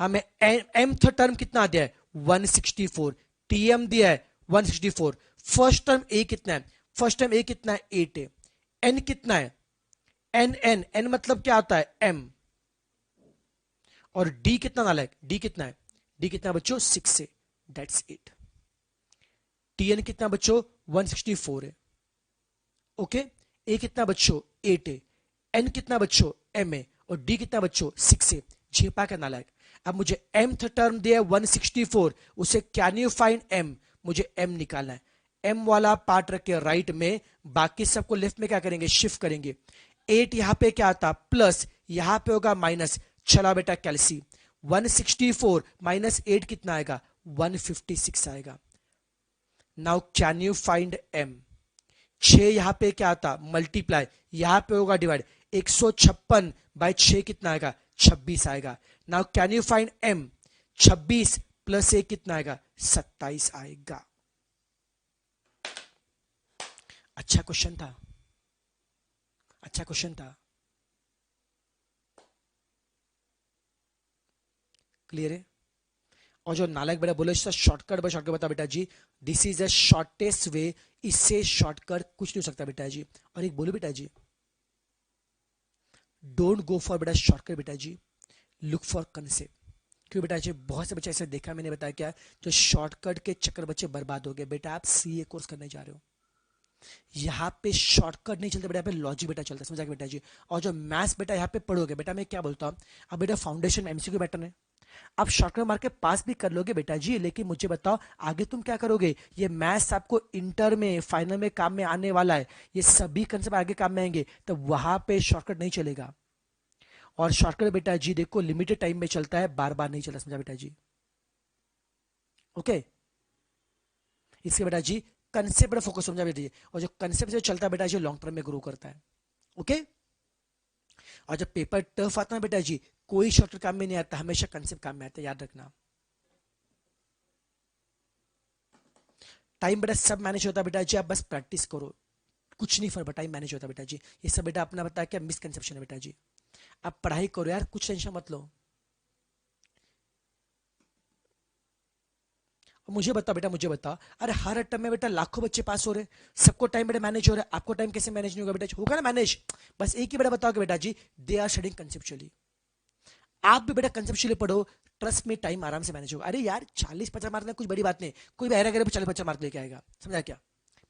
हमें mth टर्म कितना दिया है 164, tm दिया है 164। फर्स्ट टर्म a कितना है, फर्स्ट टर्म a कितना है 8 है। n कितना है, n मतलब क्या होता है m, और d कितना नालायक, d कितना है, d कितना बच्चों 6 है, दैट्स इट। tn कितना बच्चों 164 है, ओके। a कितना बच्चों 8 है, n कितना बच्चों m है, और d कितना बच्चों 6 है। झेपा का नालायक। अब मुझे mth टर्म दिया है 164, उसे कैन यू फाइंड m, मुझे m निकालना है। m वाला पार्ट रखे राइट में, बाकी सबको लेफ्ट में क्या करेंगे, शिफ्ट करेंगे। 8 यहां पे क्या आता प्लस, यहां पे होगा माइनस। चला बेटा कैलसी, 164 माइनस 8 कितना आएगा 156 आएगा। Now can you find m। 6 यहां पे क्या आता मल्टीप्लाई, यहां पे होगा डिवाइड, 156 बाय 6 कितना आएगा 26 आएगा। Now can you find m, 26 plus 1 कितना आएगा 27 आएगा। अच्छा क्वेश्चन था, अच्छा क्वेश्चन था, क्लियर है। और जो नालायक बेटा बोले शॉर्टकट बता बेटा जी, this is the shortest way, इससे शॉर्टकट कुछ नहीं हो सकता बेटा जी। और एक बोलो बेटा जी, डोंट गो फॉर बेटा शॉर्टकट बेटा जी, लुक फॉर कंसेप्ट। क्यों बेटा जी, बहुत से बच्चे ऐसे देखा मैंने, बताया क्या, जो शॉर्टकट के चक्कर बच्चे बर्बाद हो गए। बेटा आप सीए कोर्स करने जा रहे हो, यहाँ पे शॉर्टकट नहीं चलता बेटा, यहाँ पे लॉजिक बेटा चलता है, समझा बेटा जी। और जो मैथ्स बेटा यहाँ पे पढ़ोगे बेटा, मैं क्या बोलता हूँ, अब बेटा फाउंडेशन एमसीक्यू पैटर्न है, आप शॉर्टकट मार के पास भी कर लोगे बेटा जी, लेकिन मुझे बताओ आगे तुम क्या करोगे। ये मैथ्स आपको इंटर में फाइनल में काम में आने वाला है, ये सभी कंसेप्ट आगे काम में आएंगे, तो वहां पे शॉर्टकट नहीं चलेगा। और शॉर्टकट बेटा जी देखो लिमिटेड टाइम में चलता है, बार बार नहीं चलता, समझा बेटा जी, ओके। इसके बेटा जी कंसेप्ट पर फोकस, समझा बेटा जी। और जो कंसेप्ट जो चलता है बेटा जी लॉन्ग टर्म में ग्रो करता है, ओके। और जब पेपर टफ आता है बेटा जी, कोई शॉर्टकट काम में नहीं आता, हमेशा कंसेप्ट काम में आता है, याद रखना। टाइम बेटा सब मैनेज होता है बेटा जी, आप बस प्रैक्टिस करो, कुछ नहीं फर्क, टाइम मैनेज होता है बेटा जी। ये सब बेटा अपना बताया क्या मिसकंसेप्शन है बेटा जी। आप पढ़ाई करो यार, कुछ टेंशन मत लो। मुझे बता बेटा, मुझे बता, अरे हर अटेम्प्ट में बेटा लाखों बच्चे पास हो रहे, सबको टाइम बेटा मैनेज हो रहा है, आपको टाइम कैसे मैनेज नहीं होगा बेटा, होगा ना मैनेज। बस एक ही बेटा बताओ कि बेटा जी दे आर स्टडीइंग कंसेप्चुअली, आप भी बेटा कंसेप्चुअली पढ़ो, ट्रस्ट में टाइम आराम से मैनेज होगा। अरे यार 40-50 मार्क कुछ बड़ी बात नहीं, कोई बहरा करे 40-50 मार्क लेके आएगा, समझा क्या।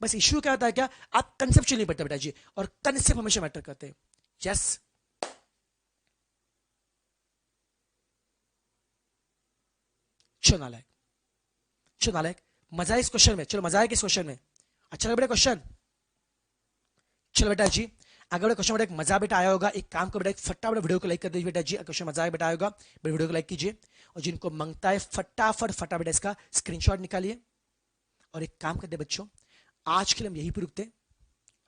बस इश्यू क्या होता है क्या, आप कंसेप्चुअली पढ़ते बेटा जी, और कंसेप्ट हमेशा मैटर करते हैं। यस, चलो नालायक, चलो नालायक, मजा है इस क्वेश्चन में, चलो मजा है इस क्वेश्चन में, अच्छा लगा बेटा क्वेश्चन। चलो बेटा जी, अगर बेटा क्वेश्चन बेटा एक मजा बेटा आया होगा, एक काम को बेटा एक फटाफट वीडियो को लाइक कर दीजिए बेटा जी, क्वेश्चन मजा बेटा आएगा, वीडियो को लाइक कीजिए। और जिनको मांगता है फटाफट फटाफट इसका स्क्रीनशॉट निकालिए। और एक काम करते बच्चों, आज के लिए हम यहीं पर रुकते हैं।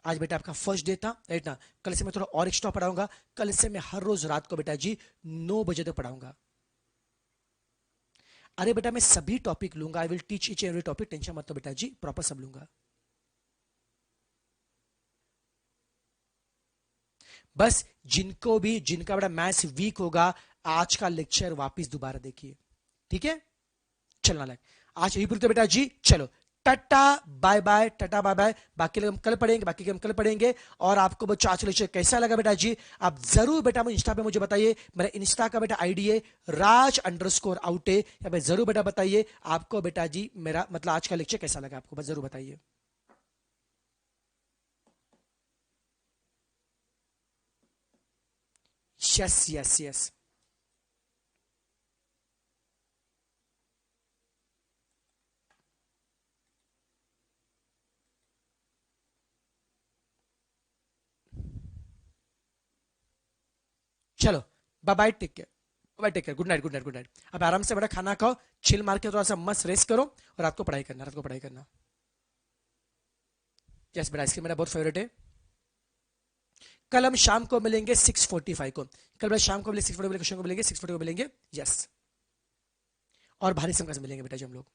आज बेटा आपका फर्स्ट डे था, राइट ना। कल से मैं थोड़ा और एक्स्ट्रा पढ़ाऊंगा, कल से मैं हर रोज रात को बेटा जी 9 बजे तक पढ़ाऊंगा। अरे बेटा मैं सभी टॉपिक लूंगा, I will teach each every topic, tension मत लो बेटा जी, प्रॉपर सब लूंगा। बस जिनको भी, जिनका बेटा मैथ्स वीक होगा, आज का लेक्चर वापस दोबारा देखिए, ठीक है। चलना लायक, आज यही बोलते बेटा जी, चलो tata bye bye, tata bye bye. बाकी हम कल पढ़ेंगे, बाकी हम कल पढ़ेंगे। और आपको बच्चा आज लेक्चर कैसा लगा बेटा जी, आप जरूर बेटा मुझे इंस्टा पे मुझे बताइए, मेरा इंस्टा का बेटा आईडी है राज_आउटे, या पे जरूर बेटा बताइए आपको बेटा जी मेरा मतलब आज का लेक्चर कैसा लगा आपको, बस जरूर बताइए। Yes yes yes. चलो, bye bye, take care, bye, take care, good night, good night, good night. अब आराम से बड़ा खाना खाओ, चिल मार के थोड़ा सा मस्त रेस्ट करो, और रात को पढ़ाई करना, रात को पढ़ाई करना। यस बेटा, आइसक्रीम मेरा बहुत फेवरेट है। कल हम शाम को मिलेंगे 6:45 को, कल बेटा शाम को मिलेंगे 6:45 को मिलेंगे, 6:40 को मिलेंगे। यस, और भारी संख्या से मिलेंगे बेटा जी हम लोग।